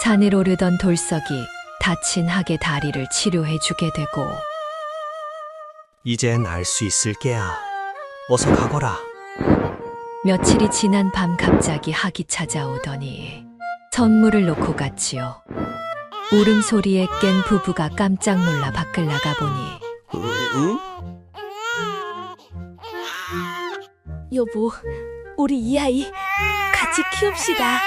산을 오르던 돌석이 다친 학의 다리를 치료해주게 되고 이젠 알 수 있을 게야. 어서 가거라. 며칠이 지난 밤 갑자기 학이 찾아오더니 선물을 놓고 갔지요. 울음소리에 깬 부부가 깜짝 놀라 밖을 나가보니 응? 여보, 우리 이 아이 같이 키웁시다.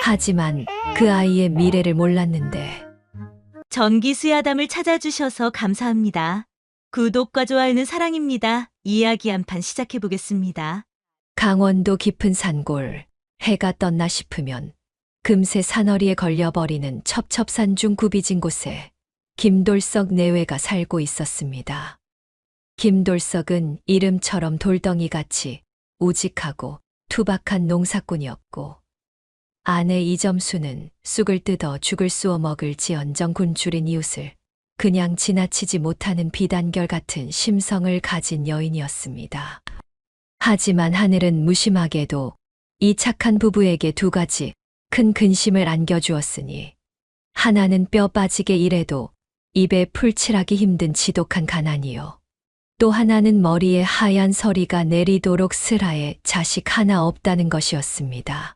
하지만 그 아이의 미래를 몰랐는데 전기수야담을 찾아주셔서 감사합니다. 구독과 좋아요는 사랑입니다. 이야기 한 판 시작해 보겠습니다. 강원도 깊은 산골, 해가 떴나 싶으면 금세 산허리에 걸려버리는 첩첩산중 굽이진 곳에 김돌석 내외가 살고 있었습니다. 김돌석은 이름처럼 돌덩이같이 우직하고 투박한 농사꾼이었고 아내 이점수는 쑥을 뜯어 죽을 쑤어 먹을지언정 군주린 이웃을 그냥 지나치지 못하는 비단결 같은 심성을 가진 여인이었습니다. 하지만 하늘은 무심하게도 이 착한 부부에게 두 가지 큰 근심을 안겨주었으니 하나는 뼈 빠지게 일해도 입에 풀칠하기 힘든 지독한 가난이요. 또 하나는 머리에 하얀 서리가 내리도록 슬하에 자식 하나 없다는 것이었습니다.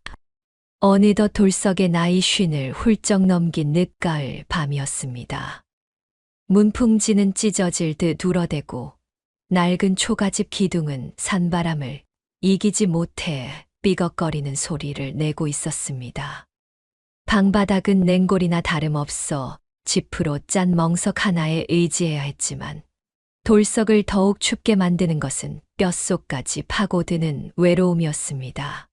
어느덧 돌석의 나이 50을 훌쩍 넘긴 늦가을 밤이었습니다. 문풍지는 찢어질 듯 울어대고 낡은 초가집 기둥은 산바람을 이기지 못해 삐걱거리는 소리를 내고 있었습니다. 방바닥은 냉골이나 다름없어 지프로 짠 멍석 하나에 의지해야 했지만 돌석을 더욱 춥게 만드는 것은 뼛속까지 파고드는 외로움이었습니다.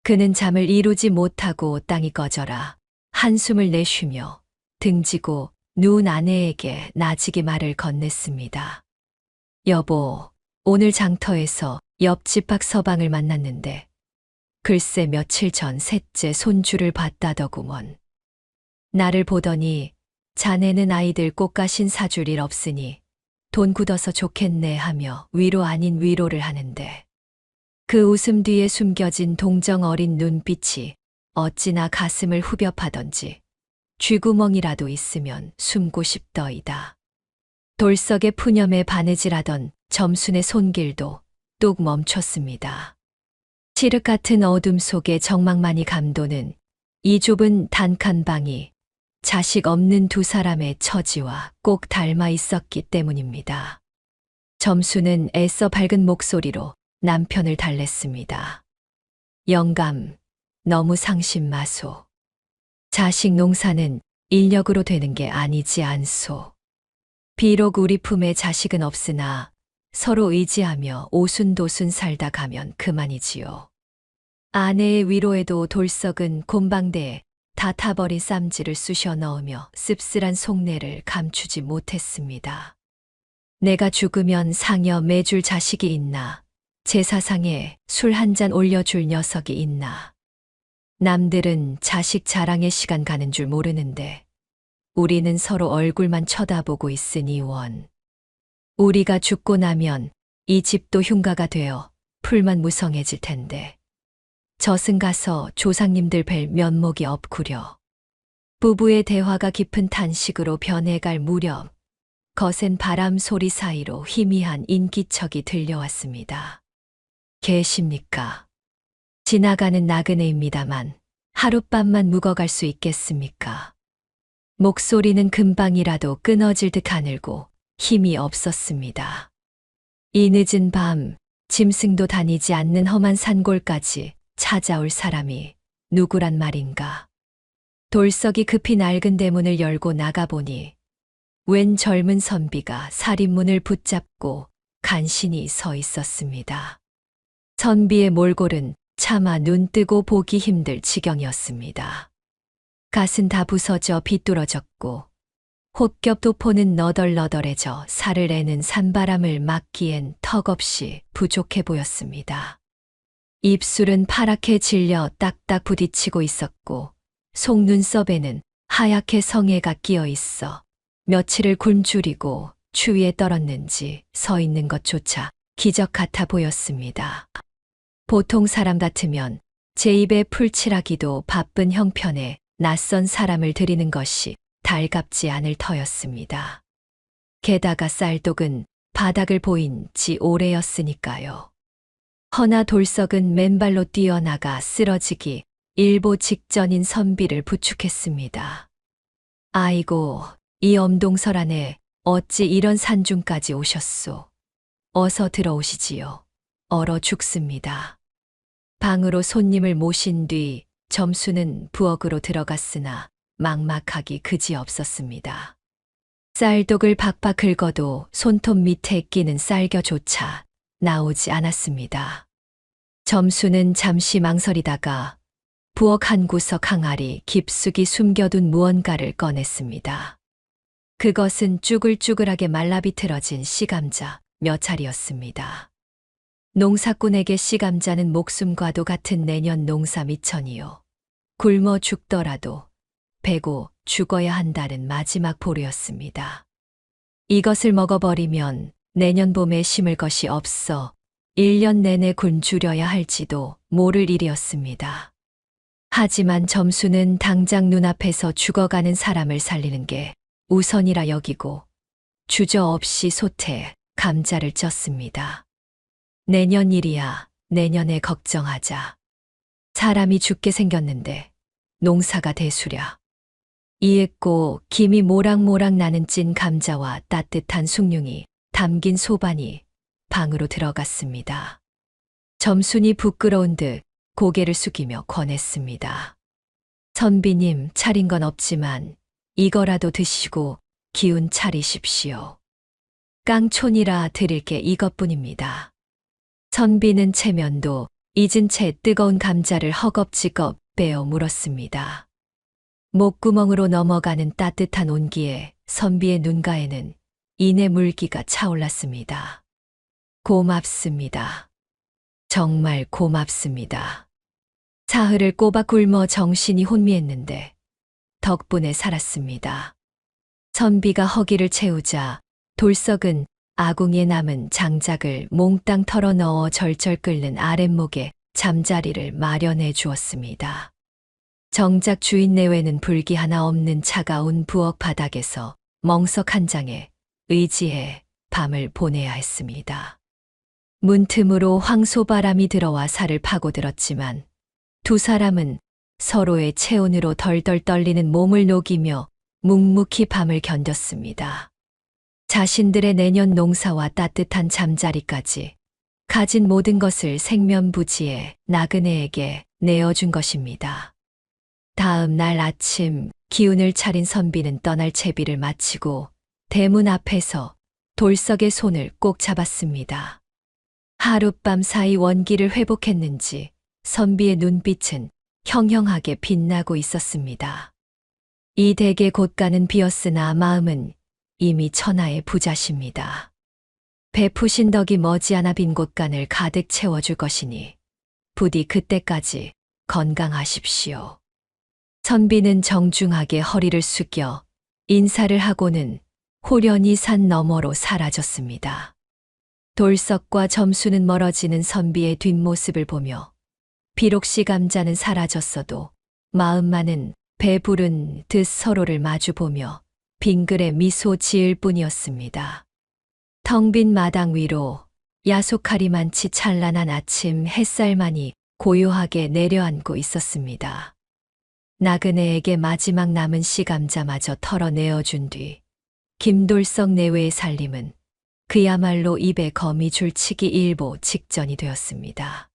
그는 잠을 이루지 못하고 땅이 꺼져라 한숨을 내쉬며 등지고 누운 아내에게 나지기 말을 건넸습니다. 여보, 오늘 장터에서 옆집 박서방을 만났는데 글쎄 며칠 전 셋째 손주를 봤다더구먼. 나를 보더니 자네는 아이들 꽃가신 사줄 일 없으니 돈 굳어서 좋겠네 하며 위로 아닌 위로를 하는데 그 웃음 뒤에 숨겨진 동정 어린 눈빛이 어찌나 가슴을 후벼 파던지 쥐구멍이라도 있으면 숨고 싶더이다. 돌석의 푸념에 바느질하던 점순의 손길도 뚝 멈췄습니다. 칠흑 같은 어둠 속에 정막만이 감도는 이 좁은 단칸 방이 자식 없는 두 사람의 처지와 꼭 닮아 있었기 때문입니다. 점순은 애써 밝은 목소리로 남편을 달랬습니다. 영감, 너무 상심마소. 자식 농사는 인력으로 되는 게 아니지 않소. 비록 우리 품에 자식은 없으나 서로 의지하며 오순도순 살다 가면 그만이지요. 아내의 위로에도 돌석은 곰방대에 다 타버린 쌈지를 쑤셔 넣으며 씁쓸한 속내를 감추지 못했습니다. 내가 죽으면 상여 매줄 자식이 있나? 제사상에 술 한 잔 올려줄 녀석이 있나? 남들은 자식 자랑의 시간 가는 줄 모르는데 우리는 서로 얼굴만 쳐다보고 있으니 원. 우리가 죽고 나면 이 집도 흉가가 되어 풀만 무성해질 텐데 저승 가서 조상님들 뵐 면목이 없구려. 부부의 대화가 깊은 탄식으로 변해갈 무렵 거센 바람 소리 사이로 희미한 인기척이 들려왔습니다. 계십니까? 지나가는 나그네입니다만 하룻밤만 묵어갈 수 있겠습니까? 목소리는 금방이라도 끊어질 듯 가늘고 힘이 없었습니다. 이 늦은 밤 짐승도 다니지 않는 험한 산골까지 찾아올 사람이 누구란 말인가? 돌석이 급히 낡은 대문을 열고 나가보니 웬 젊은 선비가 살인문을 붙잡고 간신히 서 있었습니다. 선비의 몰골은 차마 눈 뜨고 보기 힘들 지경이었습니다. 갓은 다 부서져 비뚤어졌고 혹겹 도포는 너덜너덜해져 살을 내는 산바람을 막기엔 턱없이 부족해 보였습니다. 입술은 파랗게 질려 딱딱 부딪히고 있었고 속눈썹에는 하얗게 성에가 끼어 있어 며칠을 굶주리고 추위에 떨었는지 서 있는 것조차 기적 같아 보였습니다. 보통 사람 같으면 제 입에 풀칠하기도 바쁜 형편에 낯선 사람을 들이는 것이 달갑지 않을 터였습니다. 게다가 쌀독은 바닥을 보인 지 오래였으니까요. 허나 돌석은 맨발로 뛰어나가 쓰러지기 일보 직전인 선비를 부축했습니다. 아이고, 이 엄동설 안에 어찌 이런 산중까지 오셨소. 어서 들어오시지요. 얼어 죽습니다. 방으로 손님을 모신 뒤 점수는 부엌으로 들어갔으나 막막하기 그지없었습니다. 쌀독을 박박 긁어도 손톱 밑에 끼는 쌀겨조차 나오지 않았습니다. 점수는 잠시 망설이다가 부엌 한 구석 항아리 깊숙이 숨겨둔 무언가를 꺼냈습니다. 그것은 쭈글쭈글하게 말라비틀어진 씨감자 몇 알이었습니다. 농사꾼에게 씨감자는 목숨과도 같은 내년 농사 미천이요. 굶어 죽더라도 베고 죽어야 한다는 마지막 보루였습니다. 이것을 먹어버리면 내년 봄에 심을 것이 없어 1년 내내 굶주려야 할지도 모를 일이었습니다. 하지만 점수는 당장 눈앞에서 죽어가는 사람을 살리는 게 우선이라 여기고 주저없이 솥에 감자를 쪘습니다. 내년 일이야, 내년에 걱정하자. 사람이 죽게 생겼는데 농사가 대수랴. 이윽고 김이 모락모락 나는 찐 감자와 따뜻한 숭늉이 담긴 소반이 방으로 들어갔습니다. 점순이 부끄러운 듯 고개를 숙이며 권했습니다. 선비님, 차린 건 없지만 이거라도 드시고 기운 차리십시오. 깡촌이라 드릴 게 이것뿐입니다. 선비는 체면도 잊은 채 뜨거운 감자를 허겁지겁 빼어 물었습니다. 목구멍으로 넘어가는 따뜻한 온기에 선비의 눈가에는 이내 물기가 차올랐습니다. 고맙습니다. 정말 고맙습니다. 사흘을 꼬박 굶어 정신이 혼미했는데 덕분에 살았습니다. 선비가 허기를 채우자 돌석은 아궁이에 남은 장작을 몽땅 털어 넣어 절절 끓는 아랫목에 잠자리를 마련해 주었습니다. 정작 주인 내외는 불기 하나 없는 차가운 부엌 바닥에서 멍석 한 장에 의지해 밤을 보내야 했습니다. 문틈으로 황소바람이 들어와 살을 파고들었지만 두 사람은 서로의 체온으로 덜덜 떨리는 몸을 녹이며 묵묵히 밤을 견뎠습니다. 자신들의 내년 농사와 따뜻한 잠자리까지 가진 모든 것을 생면부지에 나그네에게 내어준 것입니다. 다음 날 아침 기운을 차린 선비는 떠날 채비를 마치고 대문 앞에서 돌석의 손을 꼭 잡았습니다. 하룻밤 사이 원기를 회복했는지 선비의 눈빛은 형형하게 빛나고 있었습니다. 이 댁의 곳간은 비었으나 마음은 이미 천하의 부자십니다. 베푸신 덕이 머지않아 빈 곳간을 가득 채워줄 것이니 부디 그때까지 건강하십시오. 선비는 정중하게 허리를 숙여 인사를 하고는 호련히 산 너머로 사라졌습니다. 돌석과 점수는 멀어지는 선비의 뒷모습을 보며 비록 씨감자는 사라졌어도 마음만은 배부른 듯 서로를 마주보며 빙그레 미소 지을 뿐이었습니다. 텅 빈 마당 위로 야속하리만치 찬란한 아침 햇살만이 고요하게 내려앉고 있었습니다. 나그네에게 마지막 남은 씨감자마저 털어내어준 뒤 김돌석 내외의 살림은 그야말로 입에 거미 줄치기 일보 직전이 되었습니다.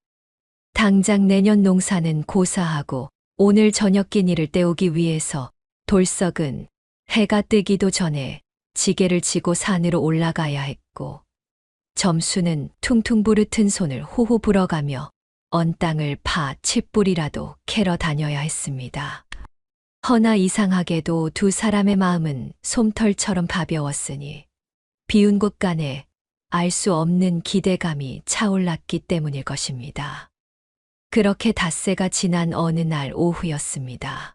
당장 내년 농사는 고사하고 오늘 저녁 끼니를 때우기 위해서 돌석은 해가 뜨기도 전에 지게를 지고 산으로 올라가야 했고 점수는 퉁퉁 부르튼 손을 호호 불어가며 언 땅을 파 칡뿌리라도 캐러 다녀야 했습니다. 허나 이상하게도 두 사람의 마음은 솜털처럼 가벼웠으니 비운 곳간에 알 수 없는 기대감이 차올랐기 때문일 것입니다. 그렇게 닷새가 지난 어느 날 오후였습니다.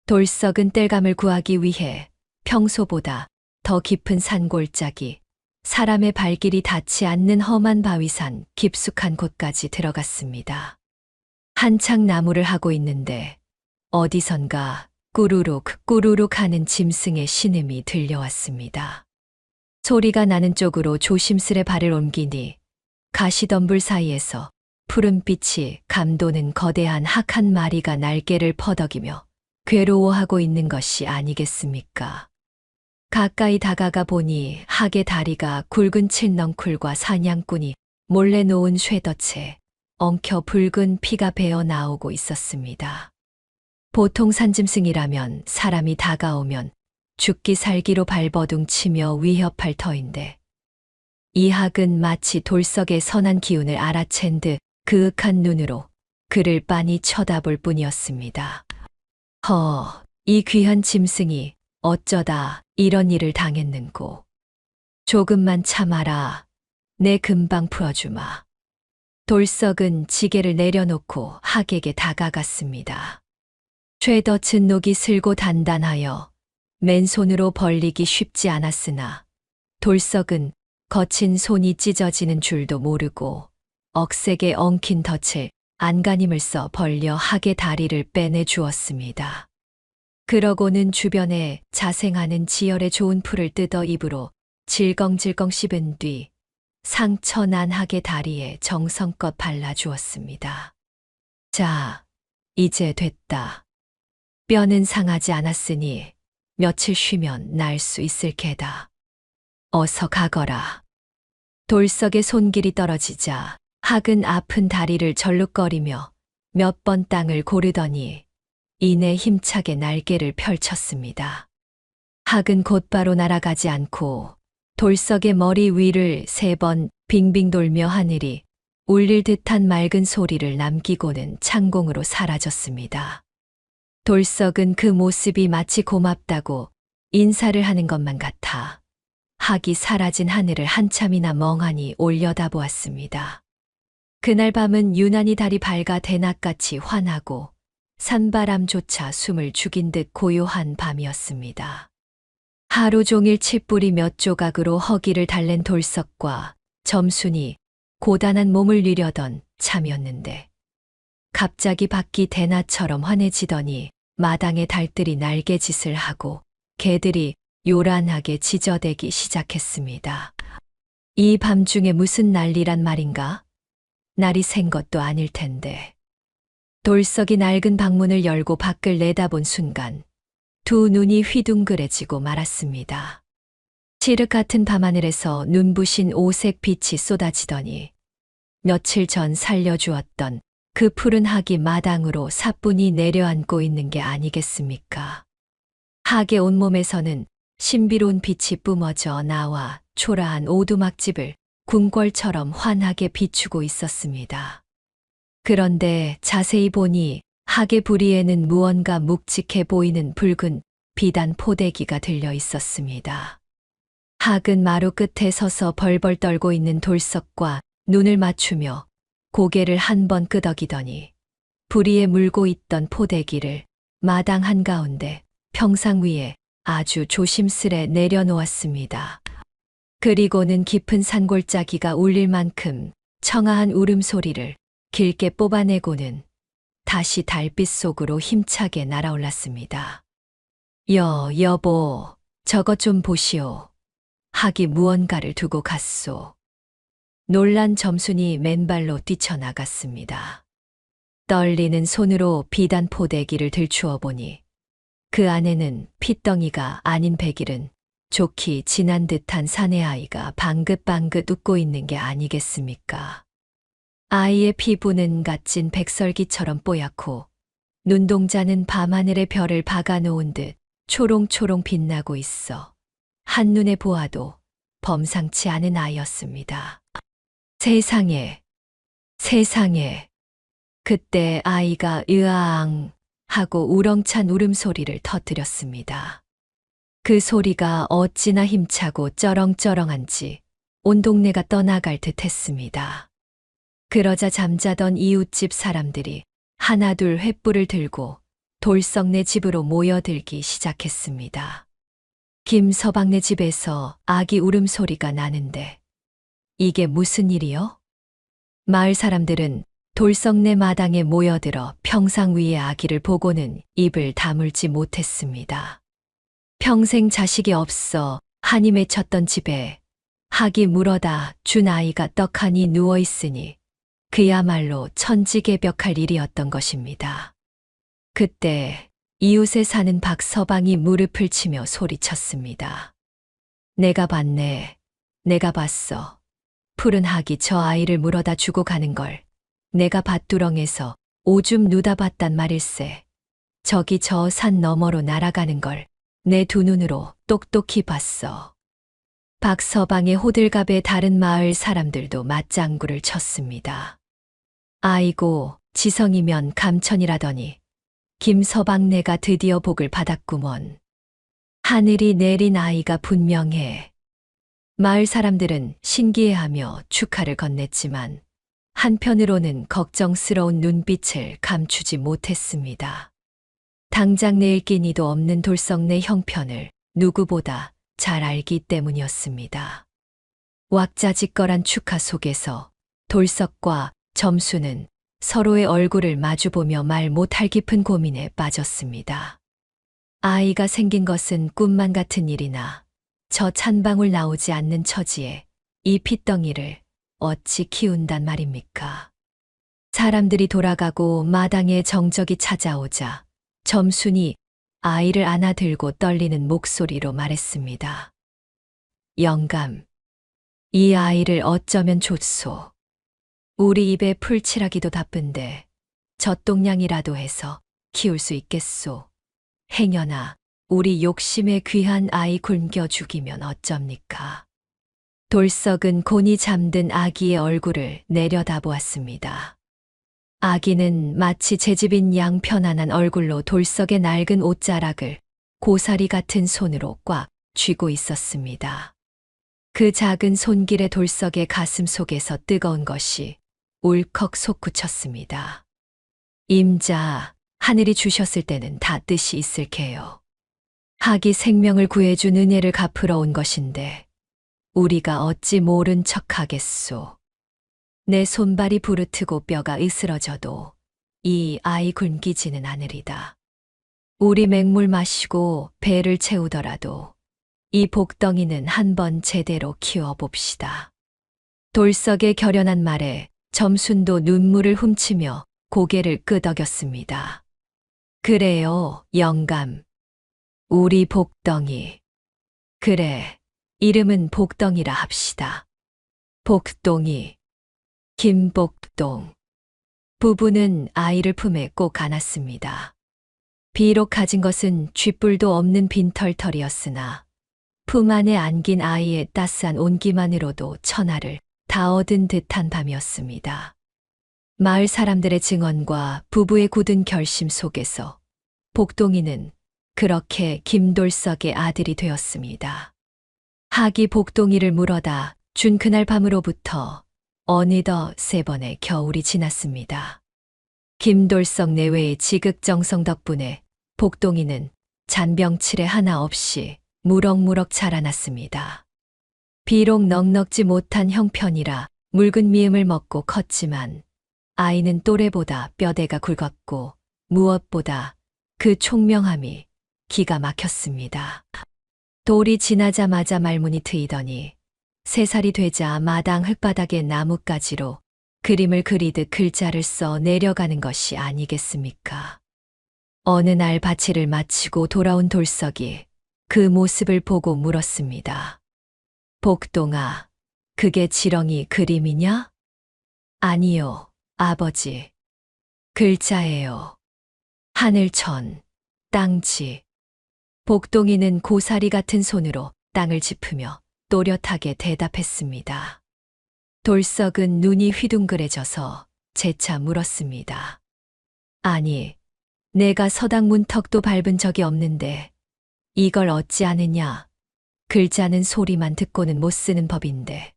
돌석은 땔감을 구하기 위해 평소보다 더 깊은 산골짜기, 사람의 발길이 닿지 않는 험한 바위산 깊숙한 곳까지 들어갔습니다. 한창 나무를 하고 있는데 어디선가 꾸루룩 꾸루룩 하는 짐승의 신음이 들려왔습니다. 소리가 나는 쪽으로 조심스레 발을 옮기니 가시덤불 사이에서 푸른빛이 감도는 거대한 학 한 마리가 날개를 퍼덕이며 괴로워하고 있는 것이 아니겠습니까? 가까이 다가가 보니 학의 다리가 굵은 칠넝쿨과 사냥꾼이 몰래 놓은 쇠덫에 엉켜 붉은 피가 배어 나오고 있었습니다. 보통 산짐승이라면 사람이 다가오면 죽기 살기로 발버둥 치며 위협할 터인데 이 학은 마치 돌석의 선한 기운을 알아챈 듯 그윽한 눈으로 그를 빤히 쳐다볼 뿐이었습니다. 이 귀한 짐승이 어쩌다 이런 일을 당했는고. 조금만 참아라. 내 금방 풀어주마. 돌석은 지게를 내려놓고 학에게 다가갔습니다. 쇠덫은 녹이 슬고 단단하여 맨손으로 벌리기 쉽지 않았으나 돌석은 거친 손이 찢어지는 줄도 모르고 억세게 엉킨 덫을 안간힘을 써 벌려 학의 다리를 빼내 주었습니다. 그러고는 주변에 자생하는 지혈에 좋은 풀을 뜯어 입으로 질겅질겅 씹은 뒤 상처 난 학의 다리에 정성껏 발라주었습니다. 자, 이제 됐다. 뼈는 상하지 않았으니 며칠 쉬면 날 수 있을 게다. 어서 가거라. 돌석의 손길이 떨어지자 학은 아픈 다리를 절룩거리며 몇 번 땅을 고르더니 이내 힘차게 날개를 펼쳤습니다. 학은 곧바로 날아가지 않고 돌석의 머리 위를 3번 빙빙 돌며 하늘이 울릴 듯한 맑은 소리를 남기고는 창공으로 사라졌습니다. 돌석은 그 모습이 마치 고맙다고 인사를 하는 것만 같아 학이 사라진 하늘을 한참이나 멍하니 올려다보았습니다. 그날 밤은 유난히 달이 밝아 대낮같이 환하고 산바람조차 숨을 죽인 듯 고요한 밤이었습니다. 하루 종일 칡뿌리 몇 조각으로 허기를 달랜 돌석과 점순이 고단한 몸을 누려던 참이었는데 갑자기 밖이 대낮처럼 환해지더니 마당에 달들이 날개짓을 하고 개들이 요란하게 짖어대기 시작했습니다. 이 밤중에 무슨 난리란 말인가? 날이 샌 것도 아닐 텐데. 돌석이 낡은 방문을 열고 밖을 내다본 순간 두 눈이 휘둥그레지고 말았습니다. 칠흑 같은 밤하늘에서 눈부신 오색 빛이 쏟아지더니 며칠 전 살려주었던 그 푸른 학이 마당으로 사뿐히 내려앉고 있는 게 아니겠습니까? 학의 온몸에서는 신비로운 빛이 뿜어져 나와 초라한 오두막집을 궁궐처럼 환하게 비추고 있었습니다. 그런데 자세히 보니 학의 부리에는 무언가 묵직해 보이는 붉은 비단 포대기가 들려 있었습니다. 학은 마루 끝에 서서 벌벌 떨고 있는 돌석과 눈을 맞추며 고개를 한 번 끄덕이더니 부리에 물고 있던 포대기를 마당 한가운데 평상 위에 아주 조심스레 내려놓았습니다. 그리고는 깊은 산골짜기가 울릴 만큼 청아한 울음소리를 길게 뽑아내고는 다시 달빛 속으로 힘차게 날아올랐습니다. 여보, 저것 좀 보시오. 학이 무언가를 두고 갔소. 놀란 점순이 맨발로 뛰쳐나갔습니다. 떨리는 손으로 비단 포대기를 들추어 보니 그 안에는 핏덩이가 아닌 백일은 좋기 진한 듯한 사내 아이가 방긋방긋 웃고 있는 게 아니겠습니까? 아이의 피부는 갓진 백설기처럼 뽀얗고 눈동자는 밤하늘의 별을 박아놓은 듯 초롱초롱 빛나고 있어 한눈에 보아도 범상치 않은 아이였습니다. 세상에. 그때 아이가 으아앙 하고 우렁찬 울음소리를 터뜨렸습니다. 그 소리가 어찌나 힘차고 쩌렁쩌렁한지 온 동네가 떠나갈 듯 했습니다. 그러자 잠자던 이웃집 사람들이 하나둘 횃불을 들고 돌석네 집으로 모여들기 시작했습니다. 김서방네 집에서 아기 울음소리가 나는데 이게 무슨 일이요? 마을 사람들은 돌석내 마당에 모여들어 평상 위의 아기를 보고는 입을 다물지 못했습니다. 평생 자식이 없어 한이 맺혔던 집에 학이 물어다 준 아이가 떡하니 누워있으니 그야말로 천지개벽할 일이었던 것입니다. 그때 이웃에 사는 박서방이 무릎을 치며 소리쳤습니다. 내가 봤네. 내가 봤어. 푸른 학이 저 아이를 물어다 주고 가는 걸 내가 밭두렁에서 오줌 누다 봤단 말일세. 저기 저 산 너머로 날아가는 걸 내 두 눈으로 똑똑히 봤어. 박서방의 호들갑에 다른 마을 사람들도 맞장구를 쳤습니다. 아이고, 지성이면 감천이라더니 김서방네가 드디어 복을 받았구먼. 하늘이 내린 아이가 분명해. 마을 사람들은 신기해하며 축하를 건넸지만 한편으로는 걱정스러운 눈빛을 감추지 못했습니다. 당장 내일 끼니도 없는 돌석내 형편을 누구보다 잘 알기 때문이었습니다. 왁자지껄한 축하 속에서 돌석과 점수는 서로의 얼굴을 마주보며 말 못할 깊은 고민에 빠졌습니다. 아이가 생긴 것은 꿈만 같은 일이나 저 찬방울 나오지 않는 처지에 이 핏덩이를 어찌 키운단 말입니까? 사람들이 돌아가고 마당에 정적이 찾아오자 점순이 아이를 안아들고 떨리는 목소리로 말했습니다. 영감, 이 아이를 어쩌면 좋소. 우리 입에 풀칠하기도 바쁜데 젖동량이라도 해서 키울 수 있겠소. 행여나 우리 욕심에 귀한 아이 굶겨 죽이면 어쩝니까? 돌석은 곤히 잠든 아기의 얼굴을 내려다보았습니다. 아기는 마치 제집인 양 편안한 얼굴로 돌석의 낡은 옷자락을 고사리 같은 손으로 꽉 쥐고 있었습니다. 그 작은 손길에 돌석의 가슴 속에서 뜨거운 것이 울컥 솟구쳤습니다. 임자, 하늘이 주셨을 때는 다 뜻이 있을 게요. 학이 생명을 구해준 은혜를 갚으러 온 것인데 우리가 어찌 모른 척하겠소. 내 손발이 부르트고 뼈가 으스러져도 이 아이 굶기지는 않으리다. 우리 맹물 마시고 배를 채우더라도 이 복덩이는 한번 제대로 키워봅시다. 돌석의 결연한 말에 점순도 눈물을 훔치며 고개를 끄덕였습니다. 그래요, 영감. 우리 복덩이. 그래, 이름은 복덩이라 합시다. 복동이. 김복동. 부부는 아이를 품에 꼭 안았습니다. 비록 가진 것은 쥐뿔도 없는 빈털털이었으나 품 안에 안긴 아이의 따스한 온기만으로도 천하를 다 얻은 듯한 밤이었습니다. 마을 사람들의 증언과 부부의 굳은 결심 속에서 복동이는 그렇게 김돌석의 아들이 되었습니다. 학이 복동이를 물어다 준 그날 밤으로부터 어느덧 3번의 겨울이 지났습니다. 김돌석 내외의 지극정성 덕분에 복동이는 잔병치레 하나 없이 무럭무럭 자라났습니다. 비록 넉넉지 못한 형편이라 묽은 미음을 먹고 컸지만 아이는 또래보다 뼈대가 굵었고 무엇보다 그 총명함이 기가 막혔습니다. 돌이 지나자마자 말문이 트이더니 3살이 되자 마당 흙바닥에 나뭇가지로 그림을 그리듯 글자를 써 내려가는 것이 아니겠습니까? 어느 날 밭일을 마치고 돌아온 돌석이 그 모습을 보고 물었습니다. 복동아, 그게 지렁이 그림이냐? 아니요, 아버지. 글자예요. 하늘천, 땅지. 복동이는 고사리 같은 손으로 땅을 짚으며 또렷하게 대답했습니다. 돌석은 눈이 휘둥그레져서 재차 물었습니다. 아니, 내가 서당 문턱도 밟은 적이 없는데 이걸 어찌 아느냐? 글자는 소리만 듣고는 못 쓰는 법인데.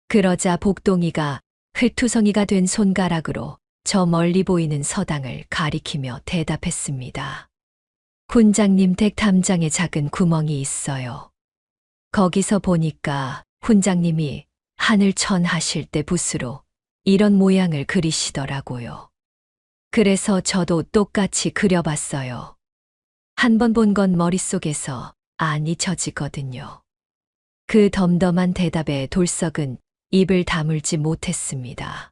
그러자 복동이가 흙투성이가 된 손가락으로 저 멀리 보이는 서당을 가리키며 대답했습니다. 훈장님 댁 담장에 작은 구멍이 있어요. 거기서 보니까 훈장님이 하늘천 하실 때 붓으로 이런 모양을 그리시더라고요. 그래서 저도 똑같이 그려봤어요. 한 번 본 건 머릿속에서 안 잊혀지거든요. 그 덤덤한 대답에 돌석은 입을 다물지 못했습니다.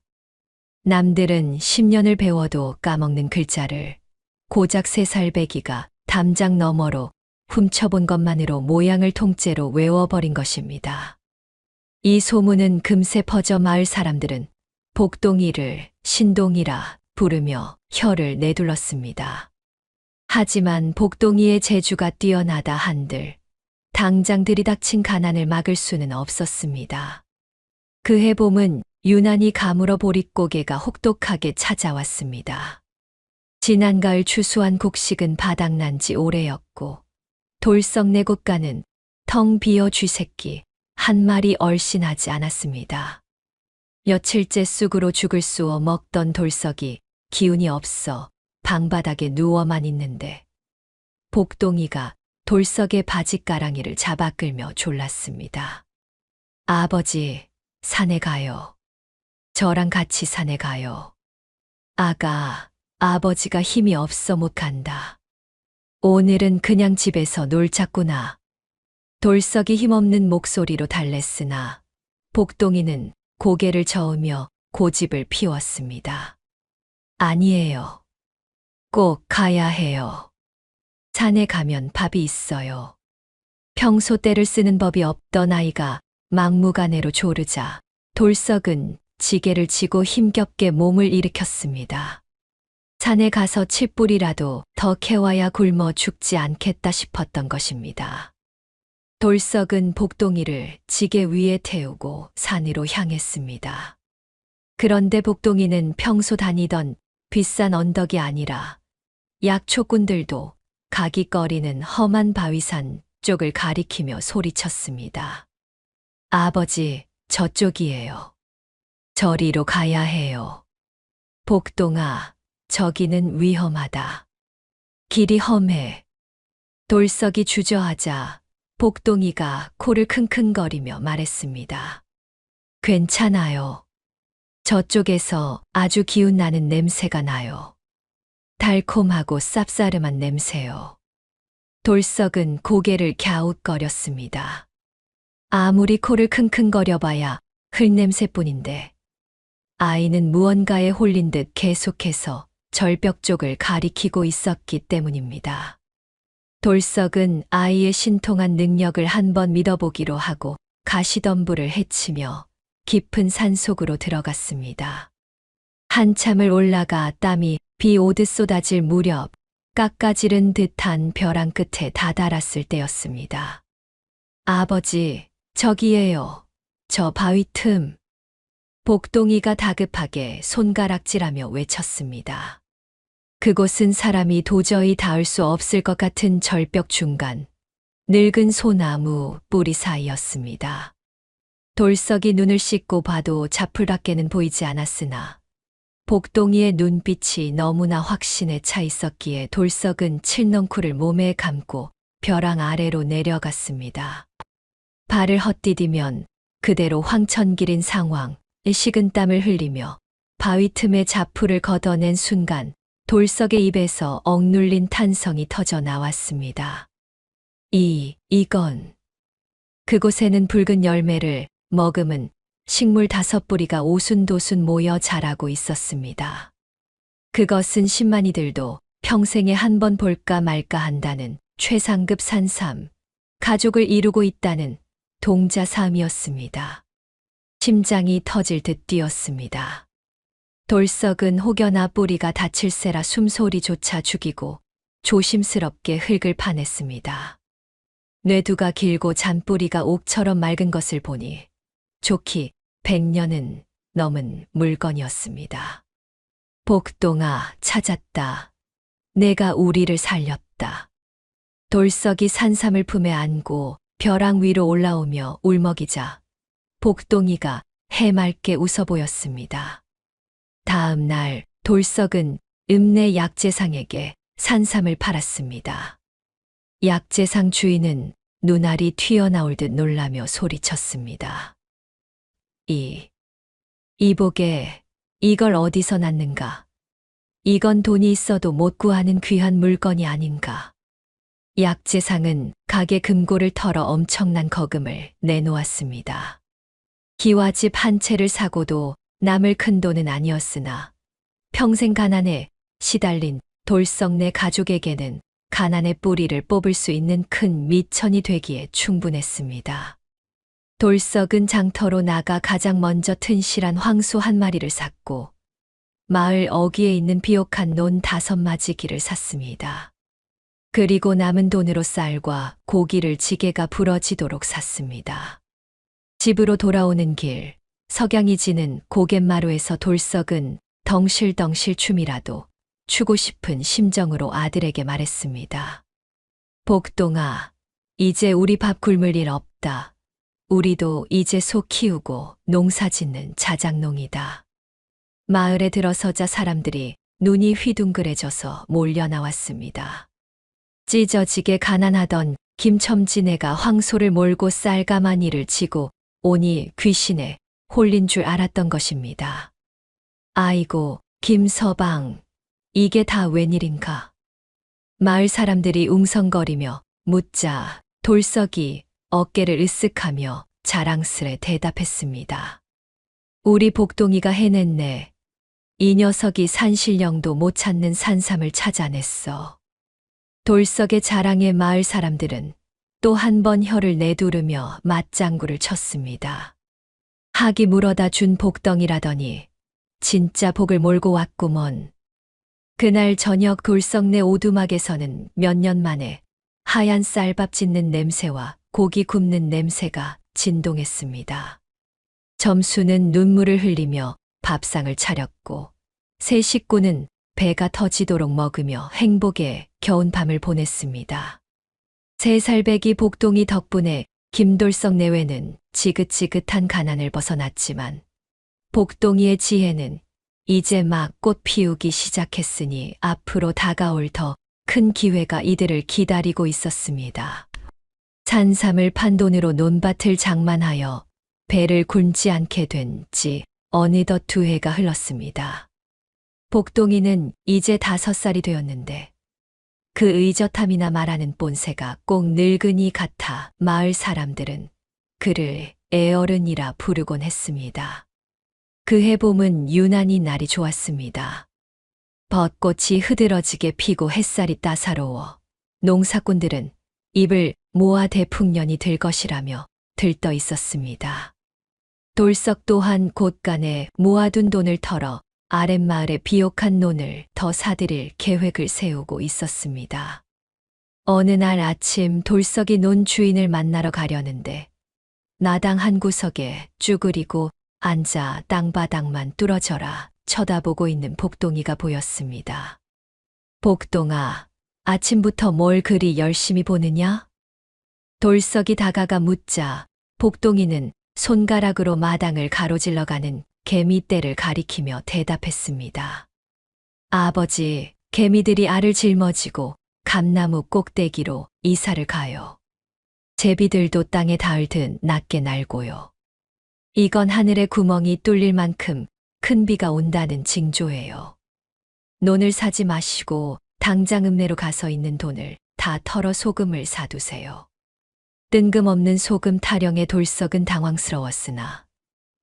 남들은 10년을 배워도 까먹는 글자를 고작 3살 배기가 담장 너머로 훔쳐본 것만으로 모양을 통째로 외워버린 것입니다. 이 소문은 금세 퍼져 마을 사람들은 복동이를 신동이라 부르며 혀를 내둘렀습니다. 하지만 복동이의 재주가 뛰어나다 한들 당장 들이닥친 가난을 막을 수는 없었습니다. 그해 봄은 유난히 가물어 보릿고개가 혹독하게 찾아왔습니다. 지난 가을 추수한 곡식은 바닥난 지 오래였고 돌석 4곳간은 텅 비어 쥐새끼 한 마리 얼씬하지 않았습니다. 며칠째 쑥으로 죽을 쑤어 먹던 돌석이 기운이 없어 방바닥에 누워만 있는데 복동이가 돌석의 바지가랑이를 잡아 끌며 졸랐습니다. 아버지, 산에 가요. 저랑 같이 산에 가요. 아가, 아버지가 힘이 없어 못 간다. 오늘은 그냥 집에서 놀자꾸나. 돌석이 힘없는 목소리로 달랬으나 복동이는 고개를 저으며 고집을 피웠습니다. 아니에요. 꼭 가야 해요. 산에 가면 밥이 있어요. 평소 때를 쓰는 법이 없던 아이가 막무가내로 조르자 돌석은 지게를 치고 힘겹게 몸을 일으켰습니다. 산에 가서 칡뿌리라도 더 캐와야 굶어 죽지 않겠다 싶었던 것입니다. 돌석은 복동이를 지게 위에 태우고 산으로 향했습니다. 그런데 복동이는 평소 다니던 비싼 언덕이 아니라 약초꾼들도 가기거리는 험한 바위산 쪽을 가리키며 소리쳤습니다. 아버지, 저쪽이에요. 저리로 가야 해요. 복동아, 저기는 위험하다. 길이 험해. 돌석이 주저하자 복동이가 코를 킁킁거리며 말했습니다. 괜찮아요. 저쪽에서 아주 기운 나는 냄새가 나요. 달콤하고 쌉싸름한 냄새요. 돌석은 고개를 갸웃거렸습니다. 아무리 코를 킁킁거려봐야 흙냄새뿐인데 아이는 무언가에 홀린 듯 계속해서 절벽 쪽을 가리키고 있었기 때문입니다. 돌석은 아이의 신통한 능력을 한번 믿어보기로 하고 가시덤불을 헤치며 깊은 산속으로 들어갔습니다. 한참을 올라가 땀이 비 오듯 쏟아질 무렵 깎아지른 듯한 벼랑 끝에 다다랐을 때였습니다. 아버지, 저기에요. 저 바위 틈. 복동이가 다급하게 손가락질하며 외쳤습니다. 그곳은 사람이 도저히 닿을 수 없을 것 같은 절벽 중간, 늙은 소나무 뿌리 사이였습니다. 돌석이 눈을 씻고 봐도 자풀밖에는 보이지 않았으나 복동이의 눈빛이 너무나 확신에 차 있었기에 돌석은 칠넝쿨을 몸에 감고 벼랑 아래로 내려갔습니다. 발을 헛디디면 그대로 황천길인 상황, 식은땀을 흘리며 바위 틈에 자풀을 걷어낸 순간 돌석의 입에서 억눌린 탄성이 터져 나왔습니다. 이건. 그곳에는 붉은 열매를 머금은 식물 5뿌리가 오순도순 모여 자라고 있었습니다. 그것은 신만이들도 평생에 한 번 볼까 말까 한다는 최상급 산삼, 가족을 이루고 있다는 동자삼이었습니다. 심장이 터질 듯 뛰었습니다. 돌석은 혹여나 뿌리가 다칠세라 숨소리조차 죽이고 조심스럽게 흙을 파냈습니다. 뇌두가 길고 잔뿌리가 옥처럼 맑은 것을 보니 좋기 100년은 넘은 물건이었습니다. 복동아, 찾았다. 내가 우리를 살렸다. 돌석이 산삼을 품에 안고 벼랑 위로 올라오며 울먹이자 복동이가 해맑게 웃어 보였습니다. 다음 날 돌석은 읍내 약재상에게 산삼을 팔았습니다. 약재상 주인은 눈알이 튀어나올 듯 놀라며 소리쳤습니다. 이복에 이걸 어디서 났는가? 이건 돈이 있어도 못 구하는 귀한 물건이 아닌가? 약재상은 가게 금고를 털어 엄청난 거금을 내놓았습니다. 기와집 한 채를 사고도 남을 큰 돈은 아니었으나 평생 가난에 시달린 돌석네 가족에게는 가난의 뿌리를 뽑을 수 있는 큰 미천이 되기에 충분했습니다. 돌석은 장터로 나가 가장 먼저 튼실한 황소 한 마리를 샀고 마을 어귀에 있는 비옥한 논 5마지기를 샀습니다. 그리고 남은 돈으로 쌀과 고기를 지게가 부러지도록 샀습니다. 집으로 돌아오는 길, 석양이 지는 고갯마루에서 돌석은 덩실덩실 춤이라도 추고 싶은 심정으로 아들에게 말했습니다. 복동아, 이제 우리 밥 굶을 일 없다. 우리도 이제 소 키우고 농사 짓는 자작농이다. 마을에 들어서자 사람들이 눈이 휘둥그레져서 몰려 나왔습니다. 찢어지게 가난하던 김첨지네가 황소를 몰고 쌀가마니를 지고 오니 귀신에 홀린 줄 알았던 것입니다. 아이고, 김서방, 이게 다 웬일인가? 마을 사람들이 웅성거리며 묻자 돌석이 어깨를 으쓱하며 자랑스레 대답했습니다. 우리 복동이가 해냈네. 이 녀석이 산신령도 못 찾는 산삼을 찾아냈어. 돌석의 자랑에 마을 사람들은 또 한 번 혀를 내두르며 맞장구를 쳤습니다. 학이 물어다 준 복덩이라더니 진짜 복을 몰고 왔구먼. 그날 저녁 돌석내 오두막에서는 몇 년 만에 하얀 쌀밥 짓는 냄새와 고기 굽는 냄새가 진동했습니다. 점수는 눈물을 흘리며 밥상을 차렸고 세 식구는 배가 터지도록 먹으며 행복에 겨운 밤을 보냈습니다. 3살배기 복동이 덕분에 김돌석 내외는 지긋지긋한 가난을 벗어났지만 복동이의 지혜는 이제 막 꽃 피우기 시작했으니 앞으로 다가올 더 큰 기회가 이들을 기다리고 있었습니다. 산삼을 판 돈으로 논밭을 장만하여 배를 굶지 않게 된 지 어느덧 2해가 흘렀습니다. 복동이는 이제 5살이 되었는데 그 의젓함이나 말하는 본새가 꼭 늙은이 같아 마을 사람들은 그를 애어른이라 부르곤 했습니다. 그해 봄은 유난히 날이 좋았습니다. 벚꽃이 흐드러지게 피고 햇살이 따사로워 농사꾼들은 입을 모아 대풍년이 들 것이라며 들떠 있었습니다. 돌석 또한 곳간에 모아둔 돈을 털어 아랫마을의 비옥한 논을 더 사들일 계획을 세우고 있었습니다. 어느 날 아침 돌석이 논 주인을 만나러 가려는데 나당 한 구석에 쭈그리고 앉아 땅바닥만 뚫어져라 쳐다보고 있는 복동이가 보였습니다. 복동아, 아침부터 뭘 그리 열심히 보느냐? 돌석이 다가가 묻자 복동이는 손가락으로 마당을 가로질러가는 개미떼를 가리키며 대답했습니다. 아버지, 개미들이 알을 짊어지고 감나무 꼭대기로 이사를 가요. 제비들도 땅에 닿을 듯 낮게 날고요. 이건 하늘에 구멍이 뚫릴 만큼 큰 비가 온다는 징조예요. 논을 사지 마시고 당장 읍내로 가서 있는 돈을 다 털어 소금을 사두세요. 뜬금없는 소금 타령에 돌석은 당황스러웠으나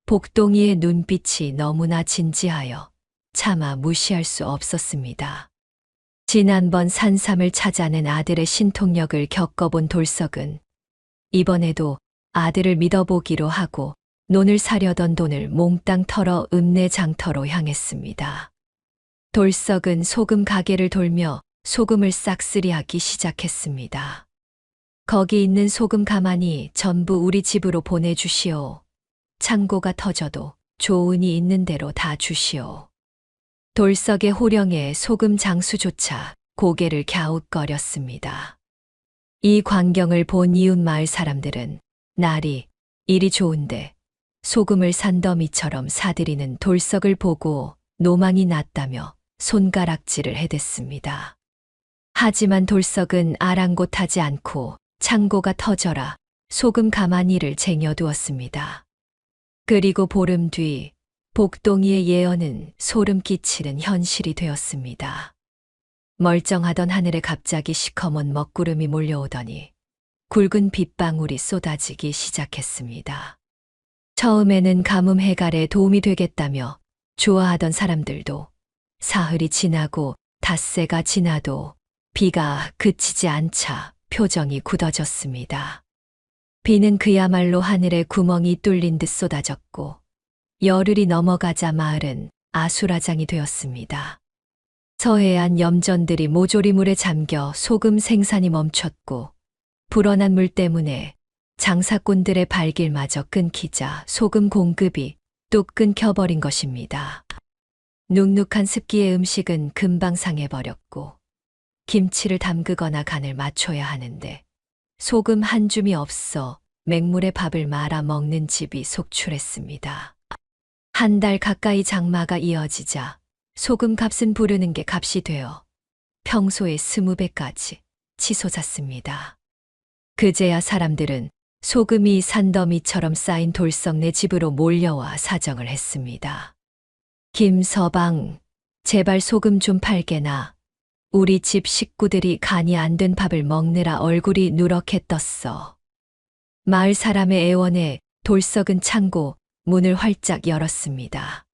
복동이의 눈빛이 너무나 진지하여 차마 무시할 수 없었습니다. 지난번 산삼을 찾아낸 아들의 신통력을 겪어본 돌석은 이번에도 아들을 믿어보기로 하고 논을 사려던 돈을 몽땅 털어 읍내 장터로 향했습니다. 돌석은 소금 가게를 돌며 소금을 싹쓸이하기 시작했습니다. 거기 있는 소금 가마니 전부 우리 집으로 보내주시오. 창고가 터져도 조은이 있는 대로 다 주시오. 돌석의 호령에 소금 장수조차 고개를 갸웃거렸습니다. 이 광경을 본 이웃 마을 사람들은 날이 일이 좋은데 소금을 산더미처럼 사들이는 돌석을 보고 노망이 났다며 손가락질을 해댔습니다. 하지만 돌석은 아랑곳하지 않고 창고가 터져라 소금 가마니를 쟁여두었습니다. 그리고 보름 뒤 복동이의 예언은 소름 끼치는 현실이 되었습니다. 멀쩡하던 하늘에 갑자기 시커먼 먹구름이 몰려오더니 굵은 빗방울이 쏟아지기 시작했습니다. 처음에는 가뭄 해갈에 도움이 되겠다며 좋아하던 사람들도 사흘이 지나고 닷새가 지나도 비가 그치지 않자 표정이 굳어졌습니다. 비는 그야말로 하늘에 구멍이 뚫린 듯 쏟아졌고 열흘이 넘어가자 마을은 아수라장이 되었습니다. 서해안 염전들이 모조리물에 잠겨 소금 생산이 멈췄고 불어난 물 때문에 장사꾼들의 발길마저 끊기자 소금 공급이 뚝 끊겨버린 것입니다. 눅눅한 습기의 음식은 금방 상해버렸고 김치를 담그거나 간을 맞춰야 하는데 소금 한 줌이 없어 맹물에 밥을 말아 먹는 집이 속출했습니다. 한 달 가까이 장마가 이어지자 소금 값은 부르는 게 값이 되어 평소의 20배까지 치솟았습니다. 그제야 사람들은 소금이 산더미처럼 쌓인 돌석네 집으로 몰려와 사정을 했습니다. 김서방, 제발 소금 좀 팔게나. 우리 집 식구들이 간이 안 된 밥을 먹느라 얼굴이 누렇게 떴어. 마을 사람의 애원에 돌석은 창고 문을 활짝 열었습니다.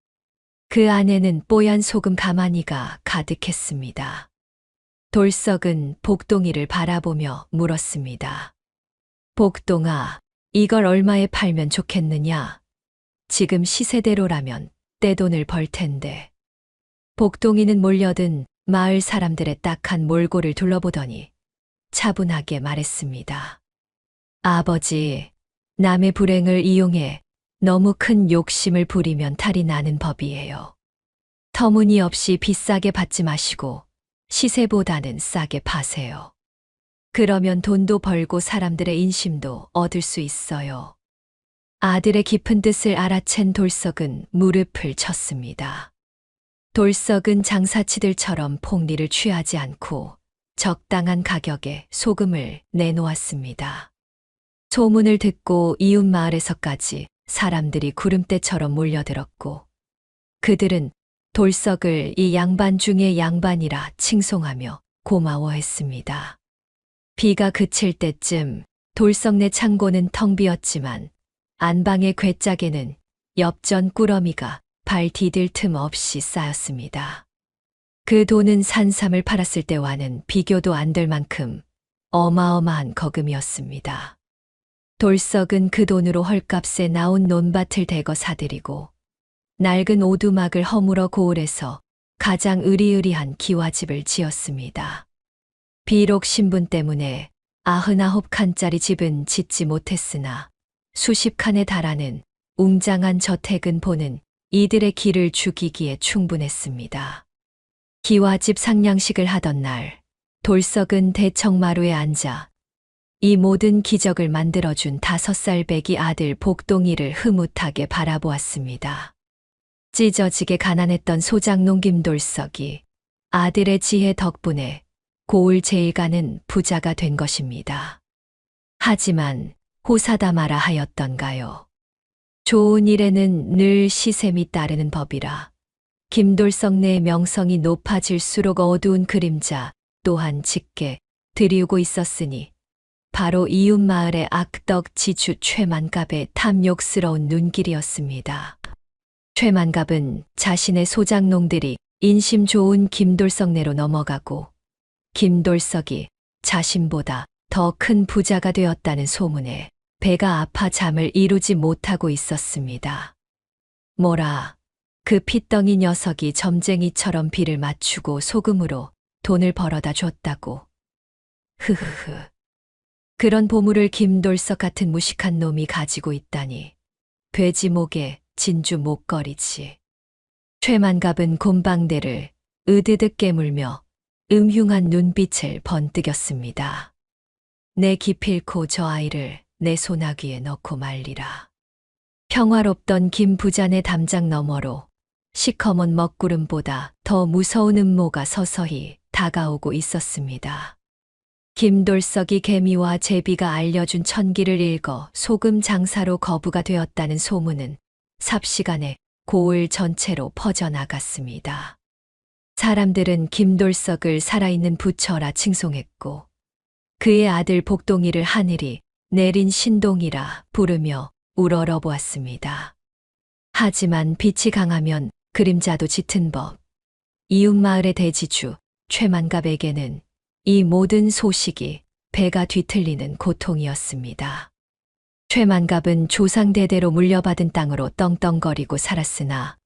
그 안에는 뽀얀 소금 가마니가 가득했습니다. 돌석은 복동이를 바라보며 물었습니다. 복동아, 이걸 얼마에 팔면 좋겠느냐? 지금 시세대로라면 떼돈을 벌 텐데. 복동이는 몰려든 마을 사람들의 딱한 몰골을 둘러보더니 차분하게 말했습니다. 아버지, 남의 불행을 이용해 너무 큰 욕심을 부리면 탈이 나는 법이에요. 터무니없이 비싸게 받지 마시고 시세보다는 싸게 파세요. 그러면 돈도 벌고 사람들의 인심도 얻을 수 있어요. 아들의 깊은 뜻을 알아챈 돌석은 무릎을 쳤습니다. 돌석은 장사치들처럼 폭리를 취하지 않고 적당한 가격에 소금을 내놓았습니다. 소문을 듣고 이웃 마을에서까지 사람들이 구름대처럼 몰려들었고 그들은 돌석을 이 양반 중의 양반이라 칭송하며 고마워했습니다. 비가 그칠 때쯤 돌석내 창고는 텅 비었지만 안방의 괴짝에는 엽전 꾸러미가 발 디딜 틈 없이 쌓였습니다. 그 돈은 산삼을 팔았을 때와는 비교도 안 될 만큼 어마어마한 거금이었습니다. 돌석은 그 돈으로 헐값에 나온 논밭을 대거 사들이고 낡은 오두막을 허물어 고을에서 가장 으리으리한 기와집을 지었습니다. 비록 신분 때문에 99칸짜리 집은 짓지 못했으나 수십 칸에 달하는 웅장한 저택은 보는 이들의 길을 죽이기에 충분했습니다. 기와집 상냥식을 하던 날, 돌석은 대청마루에 앉아 이 모든 기적을 만들어준 5살 배기 아들 복동이를 흐뭇하게 바라보았습니다. 찢어지게 가난했던 소장농 김돌석이 아들의 지혜 덕분에 고을 제일가는 부자가 된 것입니다. 하지만 호사다마라 하였던가요? 좋은 일에는 늘 시샘이 따르는 법이라 김돌석네의 명성이 높아질수록 어두운 그림자 또한 짙게 드리우고 있었으니 바로 이웃 마을의 악덕 지주 최만갑의 탐욕스러운 눈길이었습니다. 최만갑은 자신의 소장농들이 인심 좋은 김돌석네로 넘어가고 김돌석이 자신보다 더 큰 부자가 되었다는 소문에 배가 아파 잠을 이루지 못하고 있었습니다. 뭐라, 그 핏덩이 녀석이 점쟁이처럼 비를 맞추고 소금으로 돈을 벌어다 줬다고. 흐흐흐. 그런 보물을 김돌석 같은 무식한 놈이 가지고 있다니. 돼지 목에 진주 목걸이지. 최만갑은 곰방대를 으드득 깨물며 음흉한 눈빛을 번뜩였습니다. 내 기필코 저 아이를 내 소나귀에 넣고 말리라. 평화롭던 김 부자네 담장 너머로 시커먼 먹구름보다 더 무서운 음모가 서서히 다가오고 있었습니다. 김돌석이 개미와 제비가 알려준 천기를 읽어 소금 장사로 거부가 되었다는 소문은 삽시간에 고을 전체로 퍼져나갔습니다. 사람들은 김돌석을 살아있는 부처라 칭송했고 그의 아들 복동이를 하늘이 내린 신동이라 부르며 우러러 보았습니다. 하지만 빛이 강하면 그림자도 짙은 법. 이웃마을의 대지주 최만갑에게는 이 모든 소식이 배가 뒤틀리는 고통이었습니다. 최만갑은 조상대대로 물려받은 땅으로 떵떵거리고 살았으나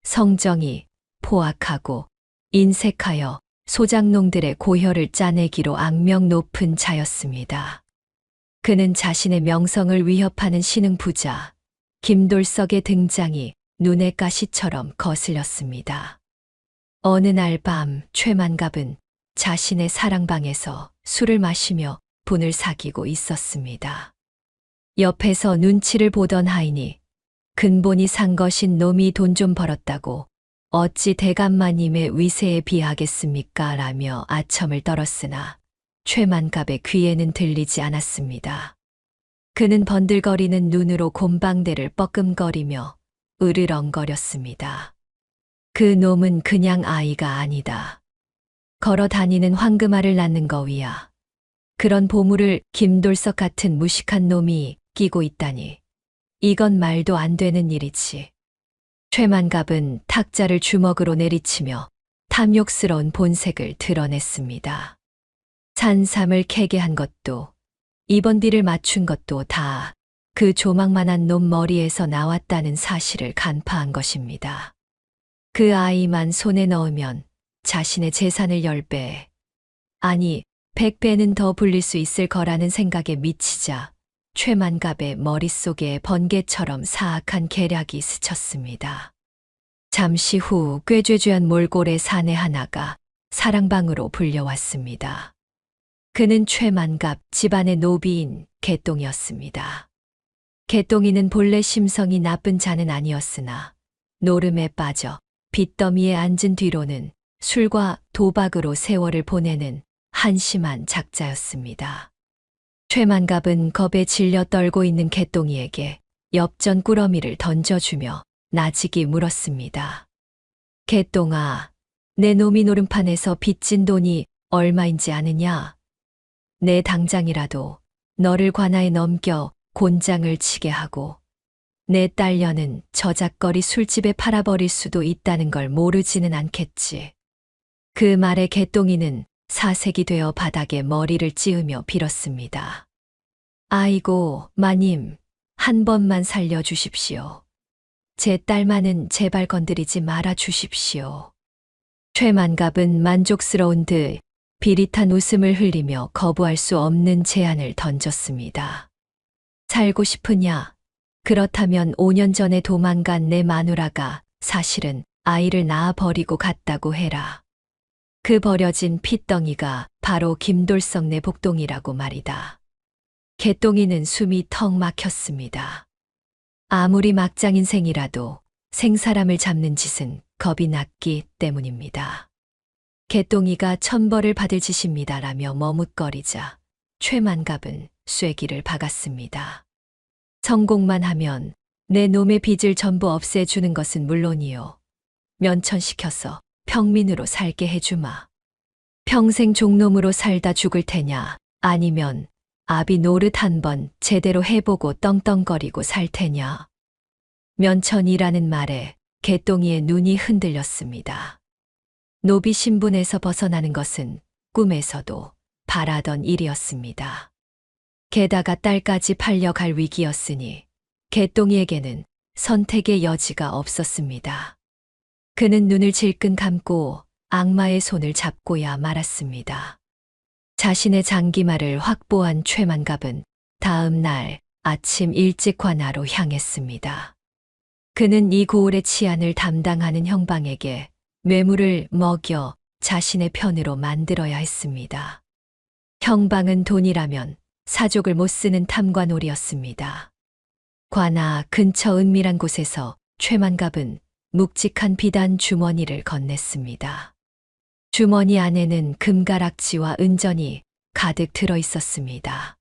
성정이 포악하고 인색하여 소작농들의 고혈을 짜내기로 악명 높은 자였습니다. 그는 자신의 명성을 위협하는 신흥부자 김돌석의 등장이 눈의 가시처럼 거슬렸습니다. 어느 날 밤 최만갑은 자신의 사랑방에서 술을 마시며 분을 사귀고 있었습니다. 옆에서 눈치를 보던 하인이 근본이 산 것인 놈이 돈 좀 벌었다고 어찌 대감마님의 위세에 비하겠습니까? 라며 아첨을 떨었으나 최만갑의 귀에는 들리지 않았습니다. 그는 번들거리는 눈으로 곰방대를 뻐끔거리며 으르렁거렸습니다. 그 놈은 그냥 아이가 아니다. 걸어 다니는 황금알을 낳는 거위야. 그런 보물을 김돌석 같은 무식한 놈이 끼고 있다니. 이건 말도 안 되는 일이지. 최만갑은 탁자를 주먹으로 내리치며 탐욕스러운 본색을 드러냈습니다. 산삼을 캐게 한 것도 이번 뒤를 맞춘 것도 다 그 조망만한 놈 머리에서 나왔다는 사실을 간파한 것입니다. 그 아이만 손에 넣으면 자신의 재산을 10배, 아니 100배는 더 불릴 수 있을 거라는 생각에 미치자 최만갑의 머릿속에 번개처럼 사악한 계략이 스쳤습니다. 잠시 후 꾀죄죄한 몰골의 사내 하나가 사랑방으로 불려왔습니다. 그는 최만갑 집안의 노비인 개똥이었습니다. 개똥이는 본래 심성이 나쁜 자는 아니었으나 노름에 빠져 빚더미에 앉은 뒤로는 술과 도박으로 세월을 보내는 한심한 작자였습니다. 최만갑은 겁에 질려 떨고 있는 개똥이에게 엽전 꾸러미를 던져주며 나직이 물었습니다. 개똥아, 내 놈이 노름판에서 빚진 돈이 얼마인지 아느냐? 내 당장이라도 너를 관아에 넘겨 곤장을 치게 하고 내 딸녀는 저작거리 술집에 팔아버릴 수도 있다는 걸 모르지는 않겠지. 그 말에 개똥이는 사색이 되어 바닥에 머리를 찌으며 빌었습니다. 아이고, 마님, 한 번만 살려주십시오. 제 딸만은 제발 건드리지 말아 주십시오. 최만갑은 만족스러운 듯 비릿한 웃음을 흘리며 거부할 수 없는 제안을 던졌습니다. 살고 싶으냐? 그렇다면 5년 전에 도망간 내 마누라가 사실은 아이를 낳아 버리고 갔다고 해라. 그 버려진 핏덩이가 바로 김돌석 내 복동이라고 말이다. 개똥이는 숨이 턱 막혔습니다. 아무리 막장 인생이라도 생사람을 잡는 짓은 겁이 났기 때문입니다. 개똥이가 천벌을 받을 짓입니다라며 머뭇거리자 최만갑은 쐐기를 박았습니다. 성공만 하면 내 놈의 빚을 전부 없애주는 것은 물론이요. 면천시켜서 평민으로 살게 해주마. 평생 종놈으로 살다 죽을 테냐, 아니면 아비 노릇 한번 제대로 해보고 떵떵거리고 살 테냐. 면천이라는 말에 개똥이의 눈이 흔들렸습니다. 노비 신분에서 벗어나는 것은 꿈에서도 바라던 일이었습니다. 게다가 딸까지 팔려갈 위기였으니 개똥이에게는 선택의 여지가 없었습니다. 그는 눈을 질끈 감고 악마의 손을 잡고야 말았습니다. 자신의 장기말을 확보한 최만갑은 다음 날 아침 일찍 관아로 향했습니다. 그는 이 고을의 치안을 담당하는 형방에게 뇌물을 먹여 자신의 편으로 만들어야 했습니다. 형방은 돈이라면 사족을 못 쓰는 탐관오리였습니다. 관아 근처 은밀한 곳에서 최만갑은 묵직한 비단 주머니를 건넸습니다. 주머니 안에는 금가락지와 은전이 가득 들어 있었습니다.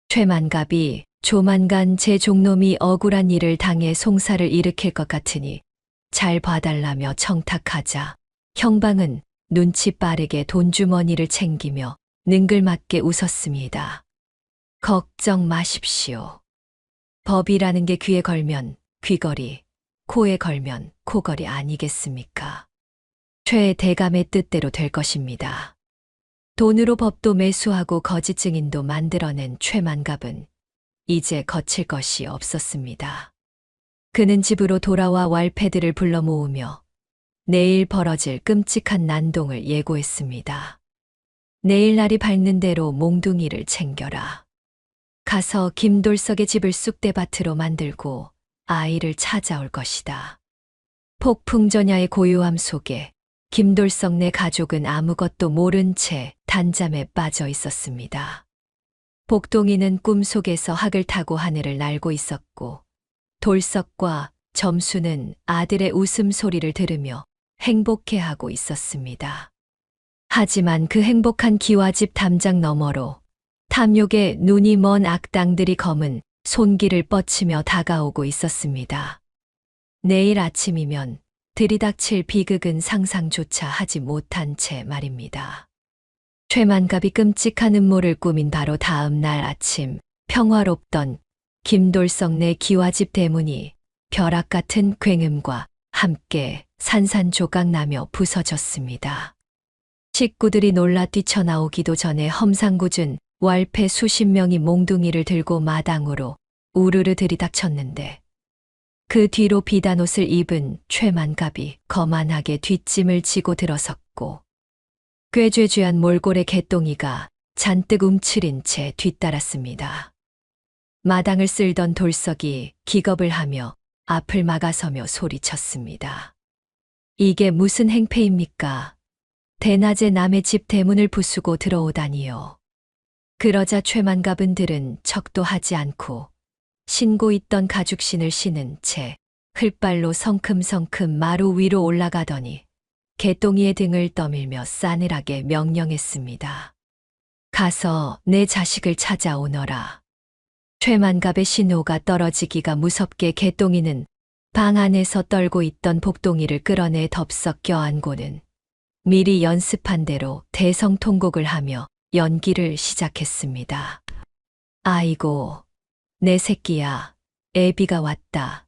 최만갑이 조만간 제 종놈이 억울한 일을 당해 송사를 일으킬 것 같으니 잘 봐달라며 청탁하자 형방은 눈치 빠르게 돈주머니를 챙기며 능글맞게 웃었습니다. 걱정 마십시오. 법이라는 게 귀에 걸면 귀걸이, 코에 걸면 코걸이 아니겠습니까? 최 대감의 뜻대로 될 것입니다. 돈으로 법도 매수하고 거짓 증인도 만들어낸 최만갑은 이제 거칠 것이 없었습니다. 그는 집으로 돌아와 왈패들을 불러 모으며 내일 벌어질 끔찍한 난동을 예고했습니다. 내일 날이 밝는 대로 몽둥이를 챙겨라. 가서 김돌석의 집을 쑥대밭으로 만들고 아이를 찾아올 것이다. 폭풍전야의 고요함 속에 김돌석 네 가족은 아무것도 모른 채 단잠에 빠져 있었습니다. 복동이는 꿈속에서 학을 타고 하늘을 날고 있었고 돌석과 점수는 아들의 웃음소리를 들으며 행복해하고 있었습니다. 하지만 그 행복한 기와집 담장 너머로 탐욕에 눈이 먼 악당들이 검은 손길을 뻗치며 다가오고 있었습니다. 내일 아침이면 들이닥칠 비극은 상상조차 하지 못한 채 말입니다. 최만갑이 끔찍한 음모를 꾸민 바로 다음 날 아침 평화롭던 김돌석 내 기와집 대문이 벼락 같은 굉음과 함께 산산조각나며 부서졌습니다. 식구들이 놀라 뛰쳐나오기도 전에 험상궂은 왈패 수십 명이 몽둥이를 들고 마당으로 우르르 들이닥쳤는데 그 뒤로 비단옷을 입은 최만갑이 거만하게 뒷짐을 지고 들어섰고 꾀죄죄한 몰골의 개똥이가 잔뜩 움츠린 채 뒤따랐습니다. 마당을 쓸던 돌석이 기겁을 하며 앞을 막아서며 소리쳤습니다. 이게 무슨 행패입니까? 대낮에 남의 집 대문을 부수고 들어오다니요. 그러자 최만갑은 들은 척도 하지 않고 신고 있던 가죽신을 신은 채 흘발로 성큼성큼 마루 위로 올라가더니 개똥이의 등을 떠밀며 싸늘하게 명령했습니다. 가서 내 자식을 찾아오너라. 최만갑의 신호가 떨어지기가 무섭게 개똥이는 방 안에서 떨고 있던 복동이를 끌어내 덥석 껴안고는 미리 연습한 대로 대성통곡을 하며 연기를 시작했습니다. 아이고, 내 새끼야, 애비가 왔다.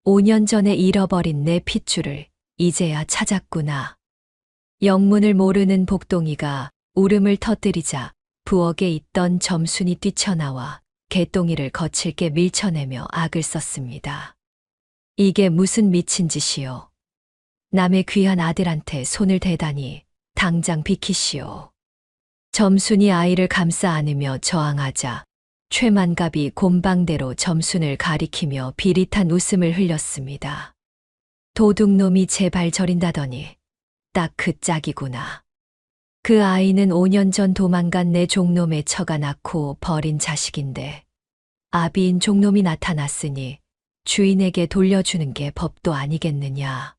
5년 전에 잃어버린 내 핏줄을 이제야 찾았구나. 영문을 모르는 복동이가 울음을 터뜨리자 부엌에 있던 점순이 뛰쳐나와 개똥이를 거칠게 밀쳐내며 악을 썼습니다. 이게 무슨 미친 짓이요. 남의 귀한 아들한테 손을 대다니 당장 비키시오. 점순이 아이를 감싸 안으며 저항하자 최만갑이 곰방대로 점순을 가리키며 비릿한 웃음을 흘렸습니다. 도둑놈이 제발 저린다더니 딱 그 짝이구나. 그 아이는 5년 전 도망간 내 종놈의 처가 낳고 버린 자식인데 아비인 종놈이 나타났으니 주인에게 돌려주는 게 법도 아니겠느냐.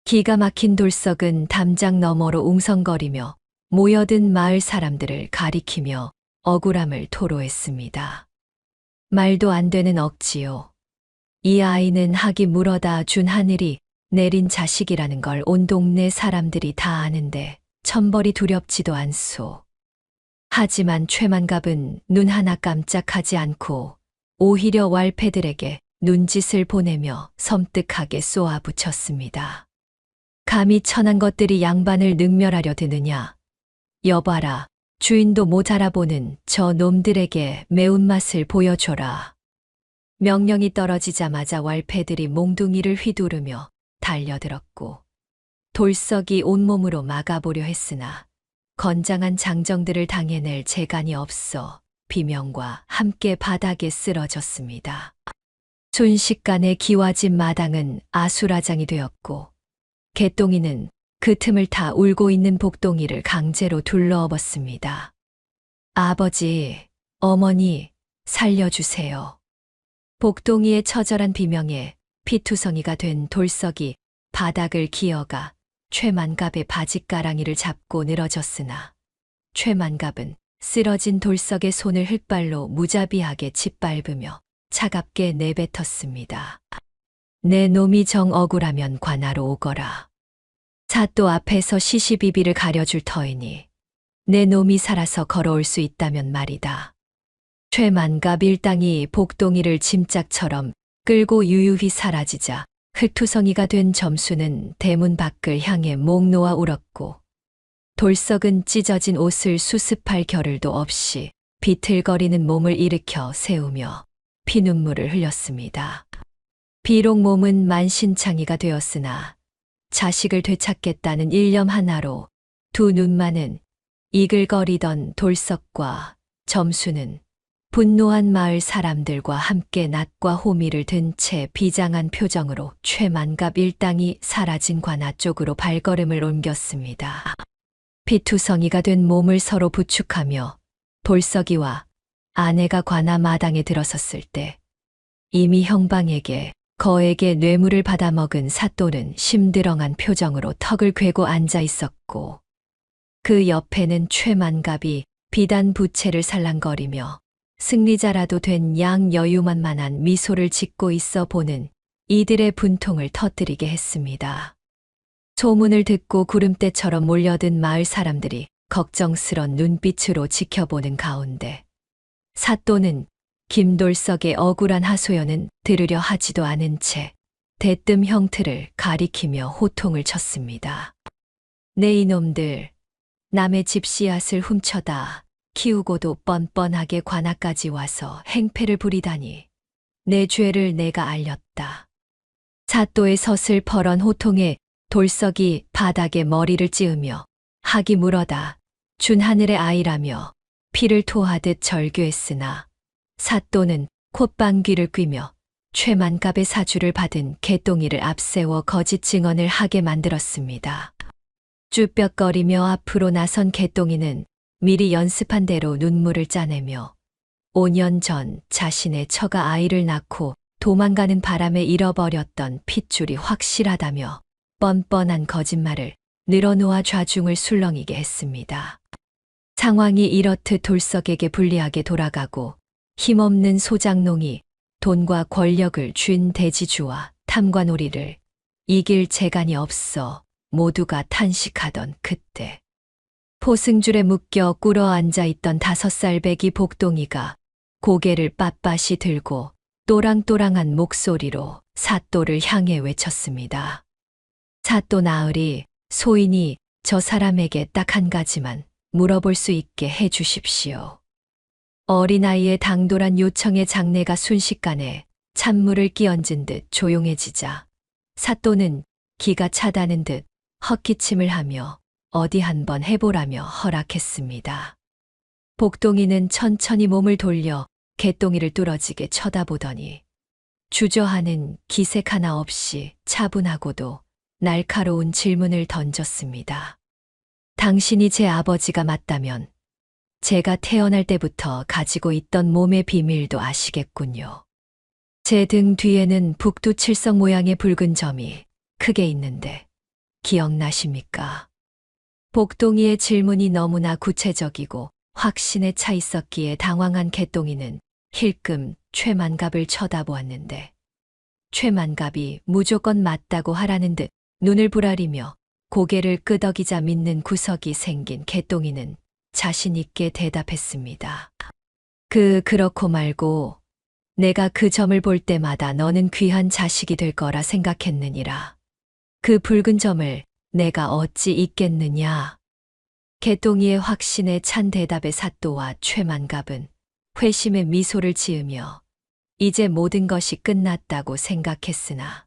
기가 막힌 돌석은 담장 너머로 웅성거리며 모여든 마을 사람들을 가리키며 억울함을 토로했습니다. 말도 안 되는 억지요. 이 아이는 학이 물어다 준 하늘이 내린 자식이라는 걸 온 동네 사람들이 다 아는데 천벌이 두렵지도 않소. 하지만 최만갑은 눈 하나 깜짝하지 않고 오히려 왈패들에게 눈짓을 보내며 섬뜩하게 쏘아붙였습니다. 감히 천한 것들이 양반을 능멸하려 드느냐. 여봐라, 주인도 모자라보는 저 놈들에게 매운맛을 보여줘라. 명령이 떨어지자마자 왈패들이 몽둥이를 휘두르며 달려들었고 돌석이 온몸으로 막아보려 했으나 건장한 장정들을 당해낼 재간이 없어 비명과 함께 바닥에 쓰러졌습니다. 순식간에 기와집 마당은 아수라장이 되었고 개똥이는 그 틈을 타 울고 있는 복동이를 강제로 둘러엎었습니다. 아버지, 어머니, 살려주세요. 복동이의 처절한 비명에 피투성이가 된 돌석이 바닥을 기어가 최만갑의 바짓가랑이를 잡고 늘어졌으나 최만갑은 쓰러진 돌석의 손을 흙발로 무자비하게 짓밟으며 차갑게 내뱉었습니다. 내 놈이 정 억울하면 관하로 오거라. 사또 앞에서 시시비비를 가려줄 터이니 내 놈이 살아서 걸어올 수 있다면 말이다. 최만갑 일당이 복동이를 짐짝처럼 끌고 유유히 사라지자 흙투성이가 된 점수는 대문 밖을 향해 목 놓아 울었고 돌석은 찢어진 옷을 수습할 겨를도 없이 비틀거리는 몸을 일으켜 세우며 피눈물을 흘렸습니다. 비록 몸은 만신창이가 되었으나 자식을 되찾겠다는 일념 하나로 두 눈만은 이글거리던 돌석과 점수는 분노한 마을 사람들과 함께 낫과 호미를 든 채 비장한 표정으로 최만갑 일당이 사라진 관아 쪽으로 발걸음을 옮겼습니다. 피투성이가 된 몸을 서로 부축하며 돌석이와 아내가 관아 마당에 들어섰을 때 이미 형방에게 거액의 뇌물을 받아먹은 사또는 심드렁한 표정으로 턱을 괴고 앉아 있었고 그 옆에는 최만갑이 비단 부채를 살랑거리며 승리자라도 된 양 여유만만한 미소를 짓고 있어 보는 이들의 분통을 터뜨리게 했습니다. 소문을 듣고 구름대처럼 몰려든 마을 사람들이 걱정스런 눈빛으로 지켜보는 가운데 사또는 김돌석의 억울한 하소연은 들으려 하지도 않은 채 대뜸 형틀을 가리키며 호통을 쳤습니다. 네 이놈들, 남의 집 씨앗을 훔쳐다 키우고도 뻔뻔하게 관아까지 와서 행패를 부리다니 내 죄를 내가 알렸다. 사또의 서슬퍼런 호통에 돌석이 바닥에 머리를 찌으며 학이 물어다 준 하늘의 아이라며 피를 토하듯 절규했으나 사또는 콧방귀를 뀌며 최만갑의 사주를 받은 개똥이를 앞세워 거짓 증언을 하게 만들었습니다. 쭈뼛거리며 앞으로 나선 개똥이는 미리 연습한 대로 눈물을 짜내며 5년 전 자신의 처가 아이를 낳고 도망가는 바람에 잃어버렸던 핏줄이 확실하다며 뻔뻔한 거짓말을 늘어놓아 좌중을 술렁이게 했습니다. 상황이 이렇듯 돌석에게 불리하게 돌아가고 힘없는 소장농이 돈과 권력을 쥔 대지주와 탐관오리를 이길 재간이 없어 모두가 탄식하던 그때 포승줄에 묶여 꿇어 앉아 있던 5살 배기 복동이가 고개를 빳빳이 들고 또랑또랑한 목소리로 사또를 향해 외쳤습니다. 사또 나으리, 소인이 저 사람에게 딱 한 가지만 물어볼 수 있게 해 주십시오. 어린아이의 당돌한 요청에 장내가 순식간에 찬물을 끼얹은 듯 조용해지자 사또는 기가 차다는 듯 헛기침을 하며 어디 한번 해보라며 허락했습니다. 복동이는 천천히 몸을 돌려 개똥이를 뚫어지게 쳐다보더니 주저하는 기색 하나 없이 차분하고도 날카로운 질문을 던졌습니다. 당신이 제 아버지가 맞다면 제가 태어날 때부터 가지고 있던 몸의 비밀도 아시겠군요. 제 등 뒤에는 북두칠성 모양의 붉은 점이 크게 있는데 기억나십니까? 복동이의 질문이 너무나 구체적이고 확신에 차 있었기에 당황한 개똥이는 힐끔 최만갑을 쳐다보았는데 최만갑이 무조건 맞다고 하라는 듯 눈을 부라리며 고개를 끄덕이자 믿는 구석이 생긴 개똥이는 자신 있게 대답했습니다. 그렇고 말고 내가 그 점을 볼 때마다 너는 귀한 자식이 될 거라 생각했느니라. 그 붉은 점을 내가 어찌 잊겠느냐. 개똥이의 확신에 찬 대답의 사또와 최만갑은 회심의 미소를 지으며 이제 모든 것이 끝났다고 생각했으나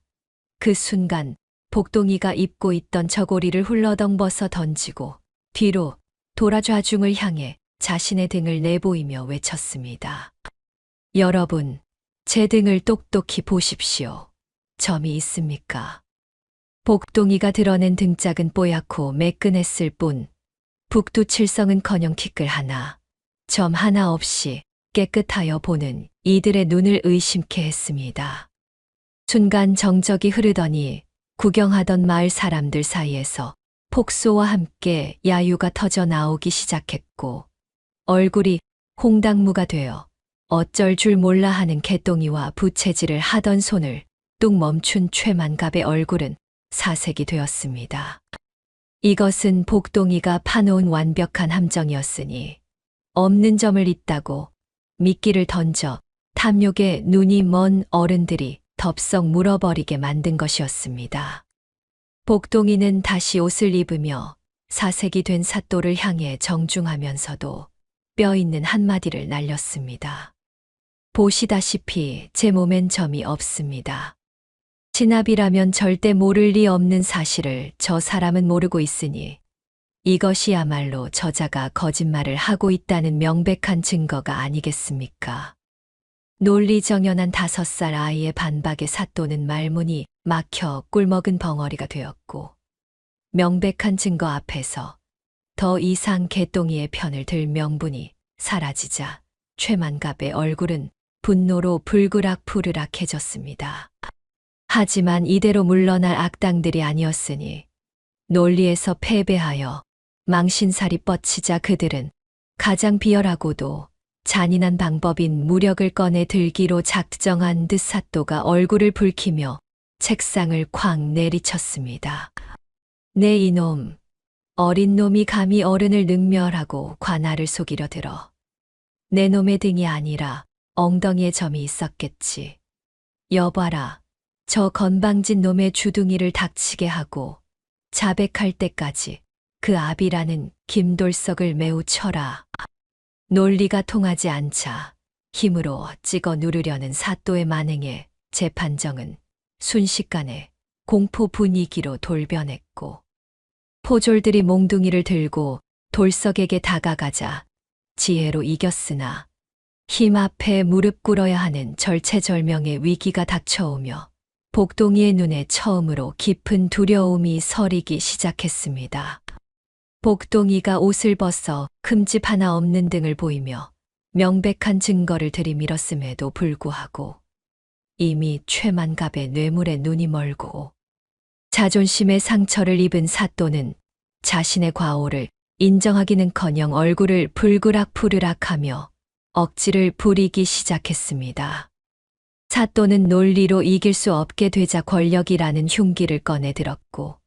그 순간 복동이가 입고 있던 저고리를 훌러덩 벗어 던지고 뒤로 돌아 좌중을 향해 자신의 등을 내보이며 외쳤습니다. 여러분, 제 등을 똑똑히 보십시오. 점이 있습니까? 복동이가 드러낸 등짝은 뽀얗고 매끈했을 뿐 북두칠성은커녕 티끌 하나, 점 하나 없이 깨끗하여 보는 이들의 눈을 의심케 했습니다. 순간 정적이 흐르더니 구경하던 마을 사람들 사이에서 폭소와 함께 야유가 터져 나오기 시작했고 얼굴이 홍당무가 되어 어쩔 줄 몰라 하는 개똥이와 부채질을 하던 손을 뚝 멈춘 최만갑의 얼굴은 사색이 되었습니다. 이것은 복동이가 파놓은 완벽한 함정이었으니 없는 점을 잇다고 미끼를 던져 탐욕에 눈이 먼 어른들이 덥석 물어버리게 만든 것이었습니다. 복동이는 다시 옷을 입으며 사색이 된 사또를 향해 정중하면서도 뼈 있는 한마디를 날렸습니다. 보시다시피 제 몸엔 점이 없습니다. 진압이라면 절대 모를 리 없는 사실을 저 사람은 모르고 있으니 이것이야말로 저자가 거짓말을 하고 있다는 명백한 증거가 아니겠습니까? 논리정연한 5살 아이의 반박에 사또는 말문이 막혀 꿀먹은 벙어리가 되었고 명백한 증거 앞에서 더 이상 개똥이의 편을 들 명분이 사라지자 최만갑의 얼굴은 분노로 불그락푸르락해졌습니다. 하지만 이대로 물러날 악당들이 아니었으니 논리에서 패배하여 망신살이 뻗치자 그들은 가장 비열하고도 잔인한 방법인 무력을 꺼내 들기로 작정한 듯 사또가 얼굴을 붉히며 책상을 쾅 내리쳤습니다. 네 이놈, 어린 놈이 감히 어른을 능멸하고 관아를 속이려 들어. 내 놈의 등이 아니라 엉덩이에 점이 있었겠지. 여봐라, 저 건방진 놈의 주둥이를 닥치게 하고 자백할 때까지 그 아비라는 김돌석을 매우 쳐라. 논리가 통하지 않자 힘으로 찍어 누르려는 사또의 만행에 재판정은 순식간에 공포 분위기로 돌변했고 포졸들이 몽둥이를 들고 돌석에게 다가가자 지혜로 이겼으나 힘 앞에 무릎 꿇어야 하는 절체절명의 위기가 닥쳐오며 복동이의 눈에 처음으로 깊은 두려움이 서리기 시작했습니다. 복동이가 옷을 벗어 흠집 하나 없는 등을 보이며 명백한 증거를 들이밀었음에도 불구하고 이미 최만갑의 뇌물에 눈이 멀고 자존심의 상처를 입은 사또는 자신의 과오를 인정하기는커녕 얼굴을 불그락푸르락하며 억지를 부리기 시작했습니다. 사또는 논리로 이길 수 없게 되자 권력이라는 흉기를 꺼내 들었고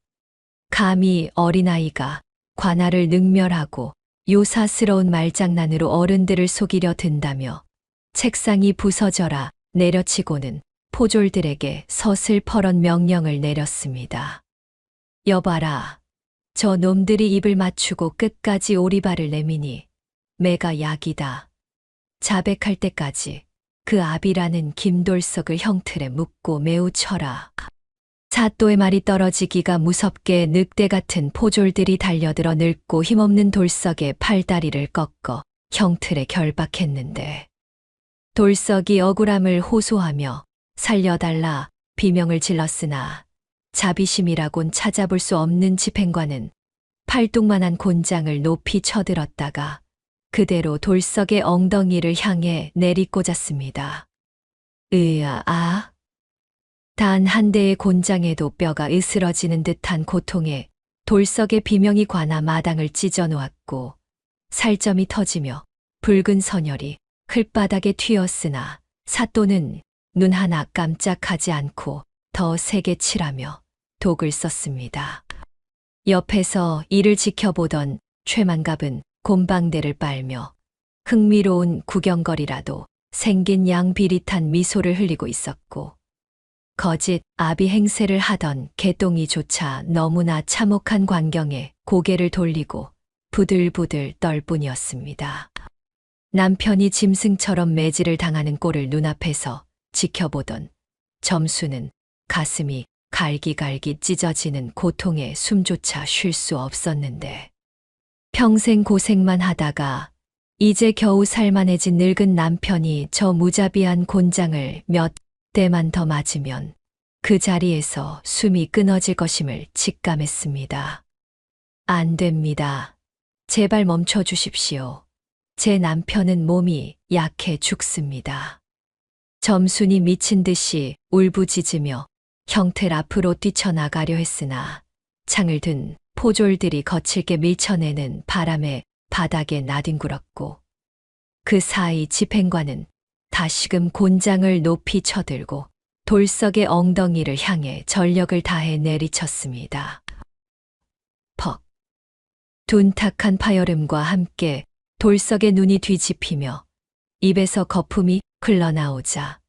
감히 어린아이가 관아를 능멸하고 요사스러운 말장난으로 어른들을 속이려 든다며 책상이 부서져라 내려치고는 포졸들에게 서슬퍼런 명령을 내렸습니다. 여봐라, 저 놈들이 입을 맞추고 끝까지 오리발을 내미니 매가 약이다. 자백할 때까지 그 아비라는 김돌석을 형틀에 묶고 매우 쳐라. 사또의 말이 떨어지기가 무섭게 늑대 같은 포졸들이 달려들어 늙고 힘없는 돌석의 팔다리를 꺾어 형틀에 결박했는데 돌석이 억울함을 호소하며 살려달라 비명을 질렀으나 자비심이라곤 찾아볼 수 없는 집행관은 팔뚝만한 곤장을 높이 쳐들었다가 그대로 돌석의 엉덩이를 향해 내리꽂았습니다. 으아. 단 한 대의 곤장에도 뼈가 으스러지는 듯한 고통에 돌석의 비명이 관아 마당을 찢어놓았고 살점이 터지며 붉은 선혈이 흘바닥에 튀었으나 사또는 눈 하나 깜짝하지 않고 더 세게 칠하며 독을 썼습니다. 옆에서 이를 지켜보던 최만갑은 곰방대를 빨며 흥미로운 구경거리라도 생긴 양 비릿한 미소를 흘리고 있었고 거짓 아비 행세를 하던 개똥이조차 너무나 참혹한 광경에 고개를 돌리고 부들부들 떨 뿐이었습니다. 남편이 짐승처럼 매질을 당하는 꼴을 눈앞에서 지켜보던 점수는 가슴이 갈기갈기 찢어지는 고통에 숨조차 쉴 수 없었는데 평생 고생만 하다가 이제 겨우 살만해진 늙은 남편이 저 무자비한 곤장을 몇 대만 더 맞으면 그 자리에서 숨이 끊어질 것임을 직감했습니다. 안 됩니다. 제발 멈춰 주십시오. 제 남편은 몸이 약해 죽습니다. 점순이 미친 듯이 울부짖으며 형틀 앞으로 뛰쳐나가려 했으나 창을 든 포졸들이 거칠게 밀쳐내는 바람에 바닥에 나뒹굴었고 그 사이 집행관은 다시금 곤장을 높이 쳐들고 돌석의 엉덩이를 향해 전력을 다해 내리쳤습니다. 퍽. 둔탁한 파열음과 함께 돌석의 눈이 뒤집히며 입에서 거품이 흘러나오자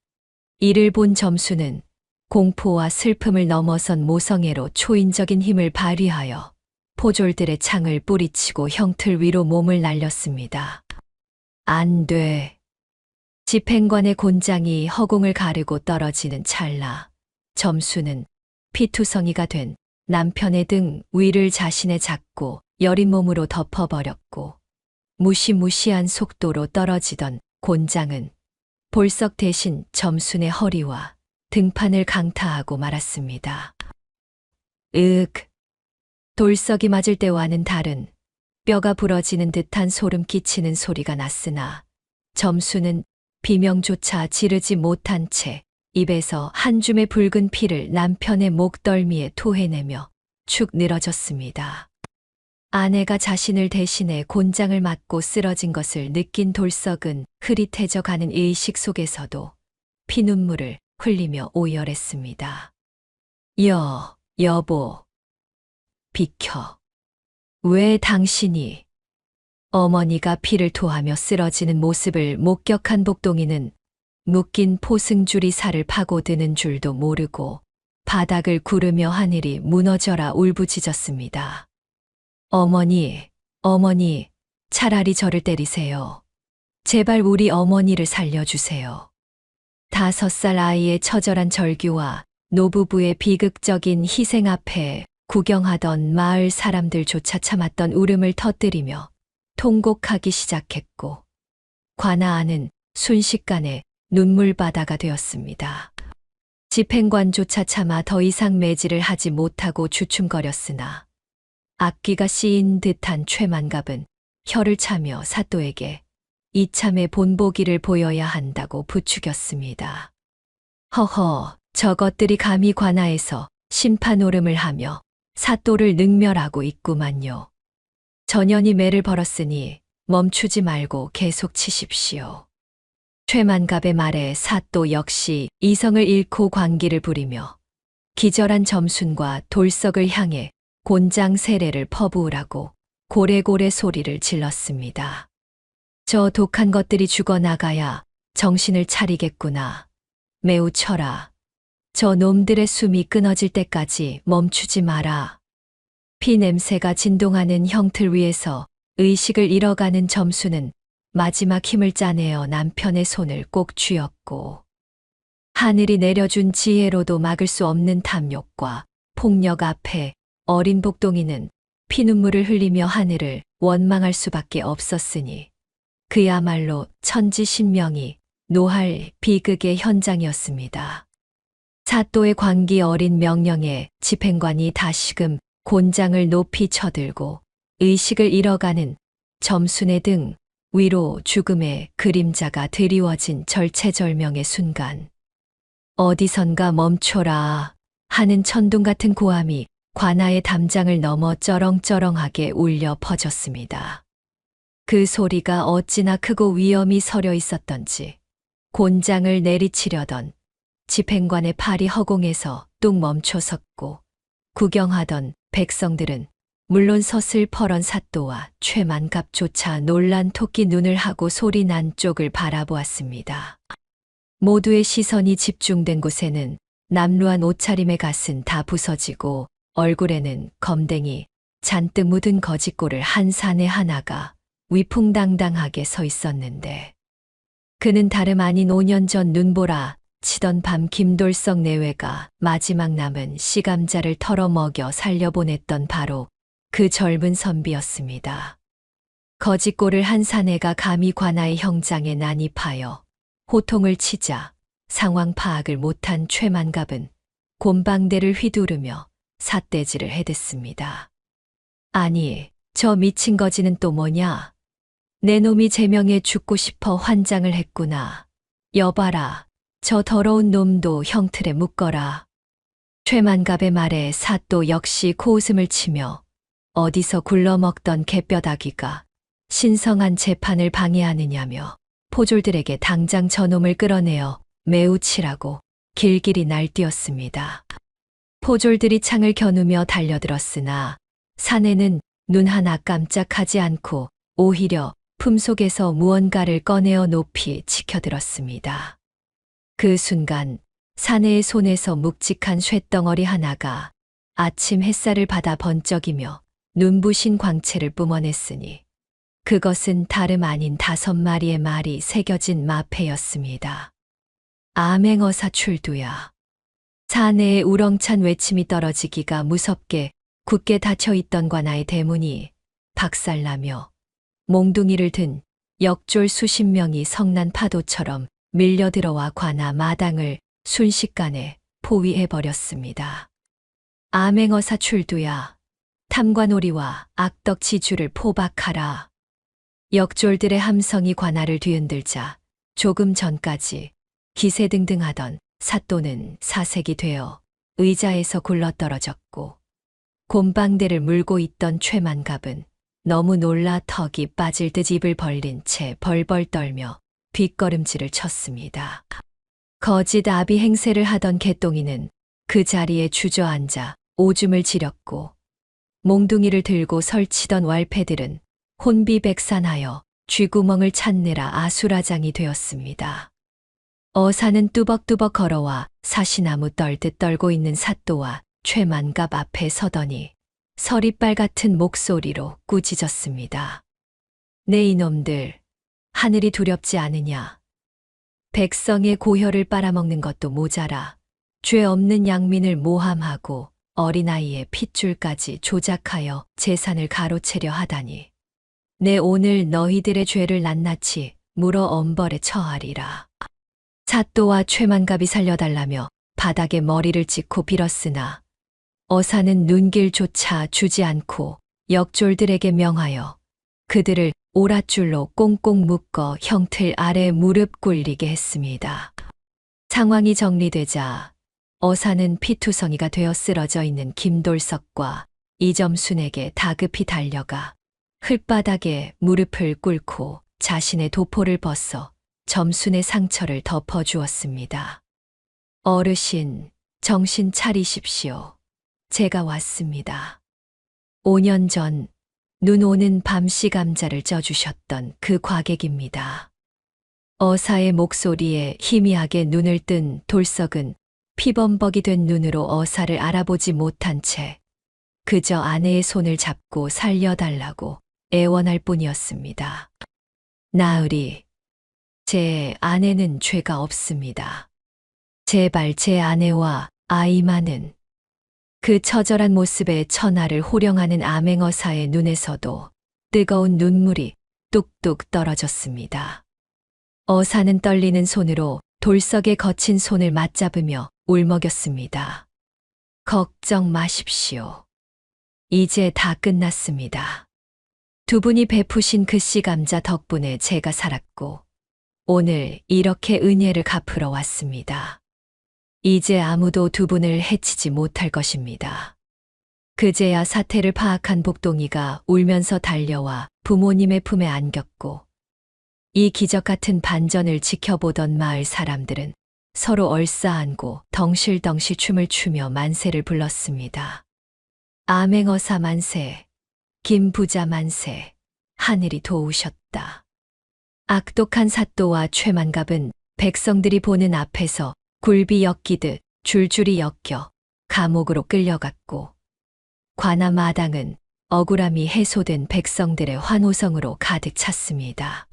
이를 본 점수는 공포와 슬픔을 넘어선 모성애로 초인적인 힘을 발휘하여 포졸들의 창을 뿌리치고 형틀 위로 몸을 날렸습니다. 안 돼. 집행관의 곤장이 허공을 가르고 떨어지는 찰나 점수는 피투성이가 된 남편의 등 위를 자신의 작고 여린 몸으로 덮어버렸고 무시무시한 속도로 떨어지던 곤장은 볼석 대신 점순의 허리와 등판을 강타하고 말았습니다. 돌석이 맞을 때와는 다른 뼈가 부러지는 듯한 소름 끼치는 소리가 났으나 점수는 비명조차 지르지 못한 채 입에서 한 줌의 붉은 피를 남편의 목덜미에 토해내며 축 늘어졌습니다. 아내가 자신을 대신해 곤장을 맞고 쓰러진 것을 느낀 돌석은 흐릿해져 가는 의식 속에서도 피눈물을 흘리며 오열했습니다. 여보. 비켜. 왜 당신이? 어머니가 피를 토하며 쓰러지는 모습을 목격한 복동이는 묶인 포승줄이 살을 파고드는 줄도 모르고 바닥을 구르며 하늘이 무너져라 울부짖었습니다. 어머니, 차라리 저를 때리세요. 제발 우리 어머니를 살려주세요. 5살 아이의 처절한 절규와 노부부의 비극적인 희생 앞에 구경하던 마을 사람들조차 참았던 울음을 터뜨리며 통곡하기 시작했고 관아아는 순식간에 눈물바다가 되었습니다. 집행관조차 차마 더 이상 매질을 하지 못하고 주춤거렸으나 악귀가 씌인 듯한 최만갑은 혀를 차며 사또에게 이참에 본보기를 보여야 한다고 부추겼습니다. 허허, 저것들이 감히 관아에서 심판오름을 하며 사또를 능멸하고 있구만요. 전연이 매를 벌었으니 멈추지 말고 계속 치십시오. 최만갑의 말에 사또 역시 이성을 잃고 광기를 부리며 기절한 점순과 돌석을 향해 곤장 세례를 퍼부으라고 고래고래 소리를 질렀습니다. 저 독한 것들이 죽어나가야 정신을 차리겠구나. 매우 쳐라. 저 놈들의 숨이 끊어질 때까지 멈추지 마라. 피 냄새가 진동하는 형틀 위에서 의식을 잃어가는 점수는 마지막 힘을 짜내어 남편의 손을 꼭 쥐었고 하늘이 내려준 지혜로도 막을 수 없는 탐욕과 폭력 앞에 어린 복동이는 피눈물을 흘리며 하늘을 원망할 수밖에 없었으니 그야말로 천지신명이 노할 비극의 현장이었습니다. 사또의 광기 어린 명령에 집행관이 다시금 곤장을 높이 쳐들고 의식을 잃어가는 점순의 등 위로 죽음의 그림자가 드리워진 절체절명의 순간 어디선가 멈춰라 하는 천둥 같은 고함이 관아의 담장을 넘어 쩌렁쩌렁하게 울려 퍼졌습니다. 그 소리가 어찌나 크고 위험이 서려 있었던지 곤장을 내리치려던 집행관의 팔이 허공에서 뚝 멈춰 섰고 구경하던 백성들은 물론 서슬퍼런 사또와 최만갑조차 놀란 토끼 눈을 하고 소리 난 쪽을 바라보았습니다. 모두의 시선이 집중된 곳에는 남루한 옷차림의 갓은 다 부서지고 얼굴에는 검댕이 잔뜩 묻은 거짓골을 한 사내 하나가 위풍당당하게 서 있었는데 그는 다름 아닌 5년 전 눈보라 치던 밤 김돌석 내외가 마지막 남은 씨감자를 털어먹여 살려보냈던 바로 그 젊은 선비였습니다. 거짓골을 한 사내가 감히 관아의 형장에 난입하여 호통을 치자 상황 파악을 못한 최만갑은 곰방대를 휘두르며 삿대질을 해댔습니다. 아니, 저 미친 거지는 또 뭐냐? 내 놈이 제명에 죽고 싶어 환장을 했구나. 여봐라, 저 더러운 놈도 형틀에 묶어라. 최만갑의 말에 사또 역시 코웃음을 치며 어디서 굴러먹던 개뼈다귀가 신성한 재판을 방해하느냐며 포졸들에게 당장 저놈을 끌어내어 매우 치라고 길길이 날뛰었습니다. 포졸들이 창을 겨누며 달려들었으나 사내는 눈 하나 깜짝하지 않고 오히려 품속에서 무언가를 꺼내어 높이 지켜들었습니다. 그 순간 사내의 손에서 묵직한 쇳덩어리 하나가 아침 햇살을 받아 번쩍이며 눈부신 광채를 뿜어냈으니 그것은 다름 아닌 5마리의 말이 새겨진 마패였습니다. 암행어사 출두야. 사내의 우렁찬 외침이 떨어지기가 무섭게 굳게 닫혀있던 관아의 대문이 박살나며 몽둥이를 든 역졸 수십 명이 성난 파도처럼 밀려들어와 관아 마당을 순식간에 포위해버렸습니다. 암행어사 출두야. 탐관오리와 악덕지주를 포박하라. 역졸들의 함성이 관아를 뒤흔들자 조금 전까지 기세등등하던 사또는 사색이 되어 의자에서 굴러떨어졌고 곰방대를 물고 있던 최만갑은 너무 놀라 턱이 빠질 듯 입을 벌린 채 벌벌 떨며 뒷걸음질을 쳤습니다. 거짓 아비 행세를 하던 개똥이는 그 자리에 주저앉아 오줌을 지렸고 몽둥이를 들고 설치던 왈패들은 혼비백산하여 쥐구멍을 찾느라 아수라장이 되었습니다. 어사는 뚜벅뚜벅 걸어와 사시나무 떨듯 떨고 있는 사또와 최만갑 앞에 서더니 서리빨 같은 목소리로 꾸짖었습니다. 네 이놈들, 하늘이 두렵지 않으냐. 백성의 고혈을 빨아먹는 것도 모자라 죄 없는 양민을 모함하고 어린아이의 핏줄까지 조작하여 재산을 가로채려 하다니. 내 오늘 너희들의 죄를 낱낱이 물어 엄벌에 처하리라. 사또와 최만갑이 살려달라며 바닥에 머리를 찍고 빌었으나 어사는 눈길조차 주지 않고 역졸들에게 명하여 그들을 오랏줄로 꽁꽁 묶어 형틀 아래 무릎 꿇리게 했습니다. 상황이 정리되자 어사는 피투성이가 되어 쓰러져 있는 김돌석과 이점순에게 다급히 달려가 흙바닥에 무릎을 꿇고 자신의 도포를 벗어 점순의 상처를 덮어주었습니다. 어르신, 정신 차리십시오. 제가 왔습니다. 5년 전 눈 오는 밤씨 감자를 쪄주셨던 그 과객입니다. 어사의 목소리에 희미하게 눈을 뜬 돌석은 피범벅이 된 눈으로 어사를 알아보지 못한 채 그저 아내의 손을 잡고 살려달라고 애원할 뿐이었습니다. 나으리, 제 아내는 죄가 없습니다. 제발 제 아내와 아이만은. 그 처절한 모습에 천하를 호령하는 암행어사의 눈에서도 뜨거운 눈물이 뚝뚝 떨어졌습니다. 어사는 떨리는 손으로 돌석의 거친 손을 맞잡으며 울먹였습니다. 걱정 마십시오. 이제 다 끝났습니다. 두 분이 베푸신 그 씨 감자 덕분에 제가 살았고 오늘 이렇게 은혜를 갚으러 왔습니다. 이제 아무도 두 분을 해치지 못할 것입니다. 그제야 사태를 파악한 복동이가 울면서 달려와 부모님의 품에 안겼고 이 기적 같은 반전을 지켜보던 마을 사람들은 서로 얼싸안고 덩실덩실 춤을 추며 만세를 불렀습니다. 암행어사 만세, 김부자 만세, 하늘이 도우셨다. 악독한 사또와 최만갑은 백성들이 보는 앞에서 굴비 엮이듯 줄줄이 엮여 감옥으로 끌려갔고 관아 마당은 억울함이 해소된 백성들의 환호성으로 가득 찼습니다.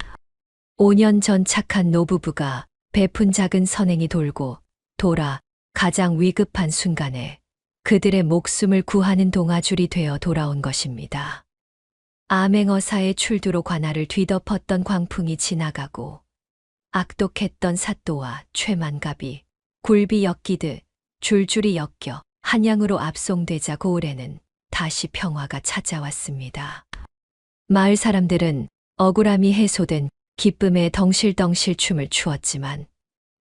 5년 전 착한 노부부가 베푼 작은 선행이 돌고 돌아 가장 위급한 순간에 그들의 목숨을 구하는 동아줄이 되어 돌아온 것입니다. 암행어사의 출두로 관아를 뒤덮었던 광풍이 지나가고 악독했던 사또와 최만갑이 굴비 엮이듯 줄줄이 엮여 한양으로 압송되자 고을에는 다시 평화가 찾아왔습니다. 마을 사람들은 억울함이 해소된 기쁨에 덩실덩실 춤을 추었지만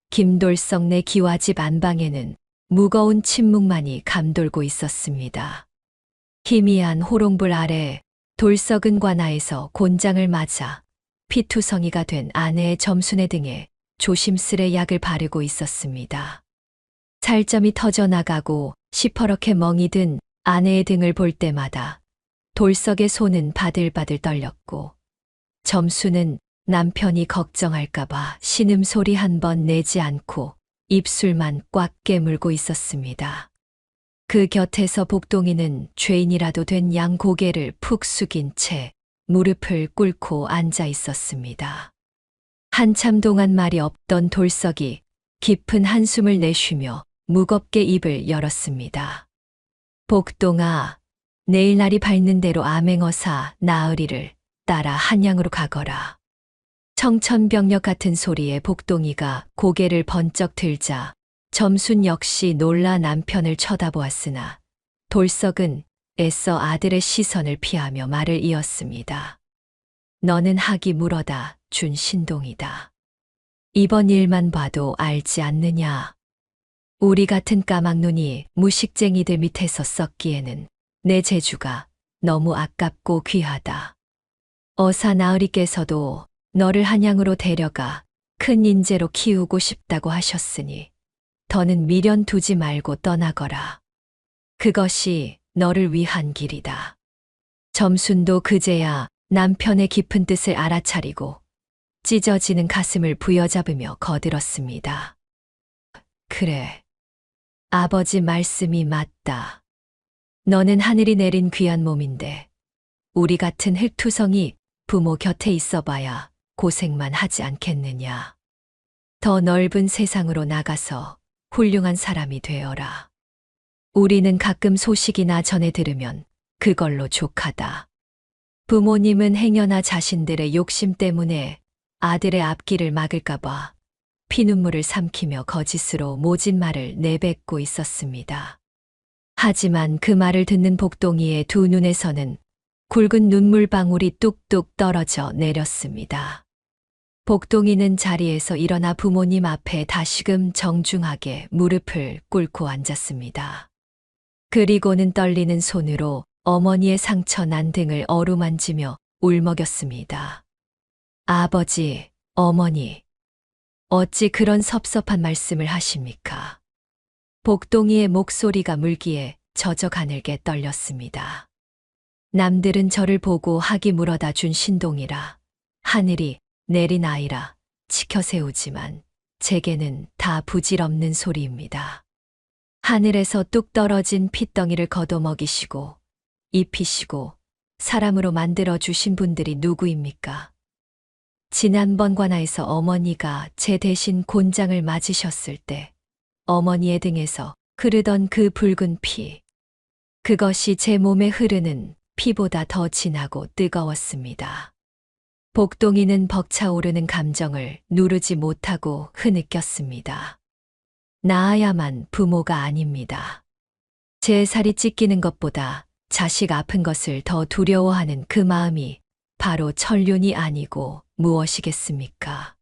김돌석 내 기와집 안방에는 무거운 침묵만이 감돌고 있었습니다. 희미한 호롱불 아래 돌석은 관아에서 곤장을 맞아 피투성이가 된 아내의 점순의 등에 조심스레 약을 바르고 있었습니다. 살점이 터져나가고 시퍼렇게 멍이 든 아내의 등을 볼 때마다 돌석의 손은 바들바들 떨렸고 점수는 남편이 걱정할까봐 신음소리 한 번 내지 않고 입술만 꽉 깨물고 있었습니다. 그 곁에서 복동이는 죄인이라도 된 양 고개를 푹 숙인 채 무릎을 꿇고 앉아 있었습니다. 한참 동안 말이 없던 돌석이 깊은 한숨을 내쉬며 무겁게 입을 열었습니다. 복동아, 내일 날이 밝는 대로 암행어사 나으리를 따라 한양으로 가거라. 청천벽력 같은 소리에 복동이가 고개를 번쩍 들자 점순 역시 놀라 남편을 쳐다보았으나 돌석은 애써 아들의 시선을 피하며 말을 이었습니다. 너는 학이 물어다 준 신동이다. 이번 일만 봐도 알지 않느냐. 우리 같은 까막눈이 무식쟁이들 밑에서 썩기에는 내 재주가 너무 아깝고 귀하다. 어사 나으리께서도 너를 한양으로 데려가 큰 인재로 키우고 싶다고 하셨으니 더는 미련 두지 말고 떠나거라. 그것이 너를 위한 길이다. 점순도 그제야 남편의 깊은 뜻을 알아차리고 찢어지는 가슴을 부여잡으며 거들었습니다. 그래. 아버지 말씀이 맞다. 너는 하늘이 내린 귀한 몸인데 우리 같은 흙투성이 부모 곁에 있어봐야 고생만 하지 않겠느냐. 더 넓은 세상으로 나가서 훌륭한 사람이 되어라. 우리는 가끔 소식이나 전해 들으면 그걸로 족하다. 부모님은 행여나 자신들의 욕심 때문에 아들의 앞길을 막을까봐 피눈물을 삼키며 거짓으로 모진 말을 내뱉고 있었습니다. 하지만 그 말을 듣는 복동이의 두 눈에서는 굵은 눈물방울이 뚝뚝 떨어져 내렸습니다. 복동이는 자리에서 일어나 부모님 앞에 다시금 정중하게 무릎을 꿇고 앉았습니다. 그리고는 떨리는 손으로 어머니의 상처 난 등을 어루만지며 울먹였습니다. 아버지, 어머니, 어찌 그런 섭섭한 말씀을 하십니까? 복동이의 목소리가 물기에 젖어 가늘게 떨렸습니다. 남들은 저를 보고 학이 물어다 준 신동이라 하늘이 내린 아이라 치켜 세우지만 제게는 다 부질없는 소리입니다. 하늘에서 뚝 떨어진 핏덩이를 걷어먹이시고 입히시고 사람으로 만들어 주신 분들이 누구입니까? 지난번 관아에서 어머니가 제 대신 곤장을 맞으셨을 때 어머니의 등에서 흐르던 그 붉은 피, 그것이 제 몸에 흐르는 피보다 더 진하고 뜨거웠습니다. 복동이는 벅차오르는 감정을 누르지 못하고 흐느꼈습니다. 낳아야만 부모가 아닙니다. 제 살이 찢기는 것보다 자식 아픈 것을 더 두려워하는 그 마음이 바로 천륜이 아니고 무엇이겠습니까?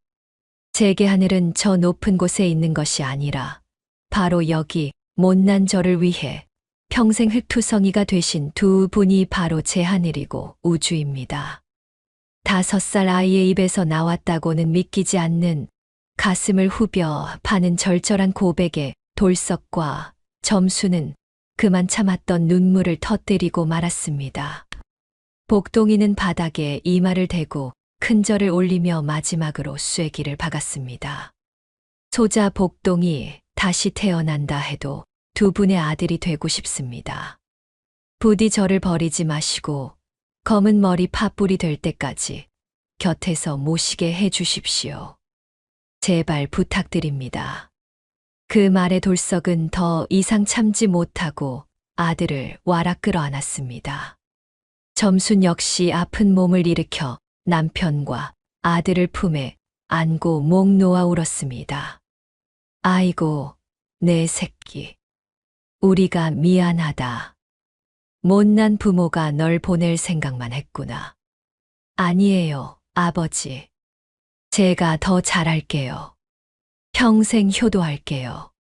제게 하늘은 저 높은 곳에 있는 것이 아니라 바로 여기 못난 저를 위해 평생 흙투성이가 되신 두 분이 바로 제 하늘이고 우주입니다. 5살 아이의 입에서 나왔다고는 믿기지 않는 가슴을 후벼 파는 절절한 고백에 돌석과 점수는 그만 참았던 눈물을 터뜨리고 말았습니다. 복동이는 바닥에 이마를 대고 큰절을 올리며 마지막으로 쐐기를 박았습니다. 소자 복동이 다시 태어난다 해도 두 분의 아들이 되고 싶습니다. 부디 저를 버리지 마시고 검은 머리 팥불이 될 때까지 곁에서 모시게 해 주십시오. 제발 부탁드립니다. 그 말에 돌석은 더 이상 참지 못하고 아들을 와락 끌어안았습니다. 점순 역시 아픈 몸을 일으켜 남편과 아들을 품에 안고 목 놓아 울었습니다. 아이고, 내 새끼. 우리가 미안하다. 못난 부모가 널 보낼 생각만 했구나. 아니에요, 아버지. 제가 더 잘할게요. 평생 효도할게요.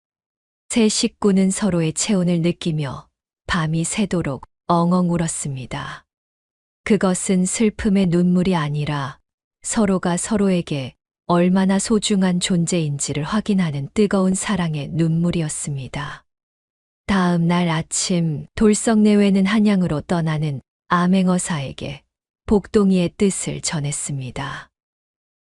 세 식구는 서로의 체온을 느끼며 밤이 새도록 엉엉 울었습니다. 그것은 슬픔의 눈물이 아니라 서로가 서로에게 얼마나 소중한 존재인지를 확인하는 뜨거운 사랑의 눈물이었습니다. 다음 날 아침 돌석내외는 한양으로 떠나는 암행어사에게 복동이의 뜻을 전했습니다.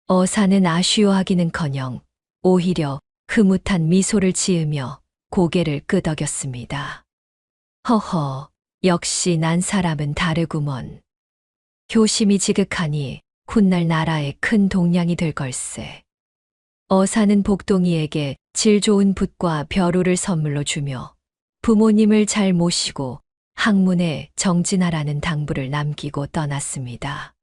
어사는 아쉬워하기는커녕 오히려 흐뭇한 미소를 지으며 고개를 끄덕였습니다. 허허, 역시 난 사람은 다르구먼. 효심이 지극하니 훗날 나라의 큰 동량이 될 걸세. 어사는 복동이에게 질 좋은 붓과 벼루를 선물로 주며 부모님을 잘 모시고 학문에 정진하라는 당부를 남기고 떠났습니다.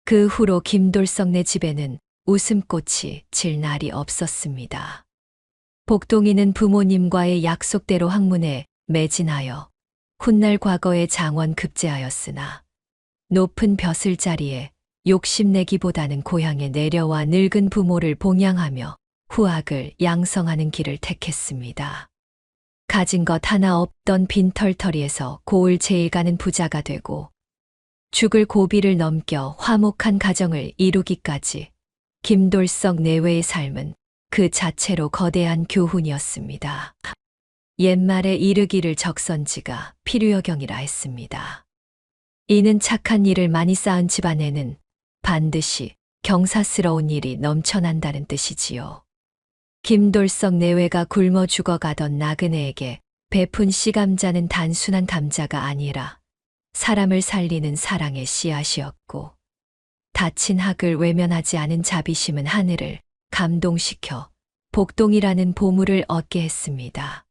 그 후로 김돌석네 집에는 웃음꽃이 질 날이 없었습니다. 복동이는 부모님과의 약속대로 학문에 매진하여 훗날 과거의 장원 급제하였으나 높은 벼슬 자리에 욕심내기보다는 고향에 내려와 늙은 부모를 봉양하며 후학을 양성하는 길을 택했습니다. 가진 것 하나 없던 빈털터리에서 고을 제일 가는 부자가 되고 죽을 고비를 넘겨 화목한 가정을 이루기까지 김돌석 내외의 삶은 그 자체로 거대한 교훈이었습니다. 옛말에 이르기를 적선지가 필요여경이라 했습니다. 이는 착한 일을 많이 쌓은 집안에는 반드시 경사스러운 일이 넘쳐난다는 뜻이지요. 김돌석 내외가 굶어 죽어가던 나그네에게 베푼 씨감자는 단순한 감자가 아니라 사람을 살리는 사랑의 씨앗이었고 다친 학을 외면하지 않은 자비심은 하늘을 감동시켜 복동이라는 보물을 얻게 했습니다.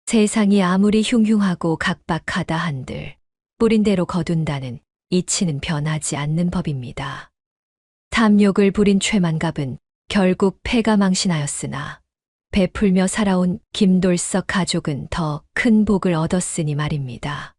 세상이 아무리 흉흉하고 각박하다 한들 뿌린 대로 거둔다는 이치는 변하지 않는 법입니다. 탐욕을 부린 최만갑은 결국 패가 망신하였으나 베풀며 살아온 김돌석 가족은 더 큰 복을 얻었으니 말입니다.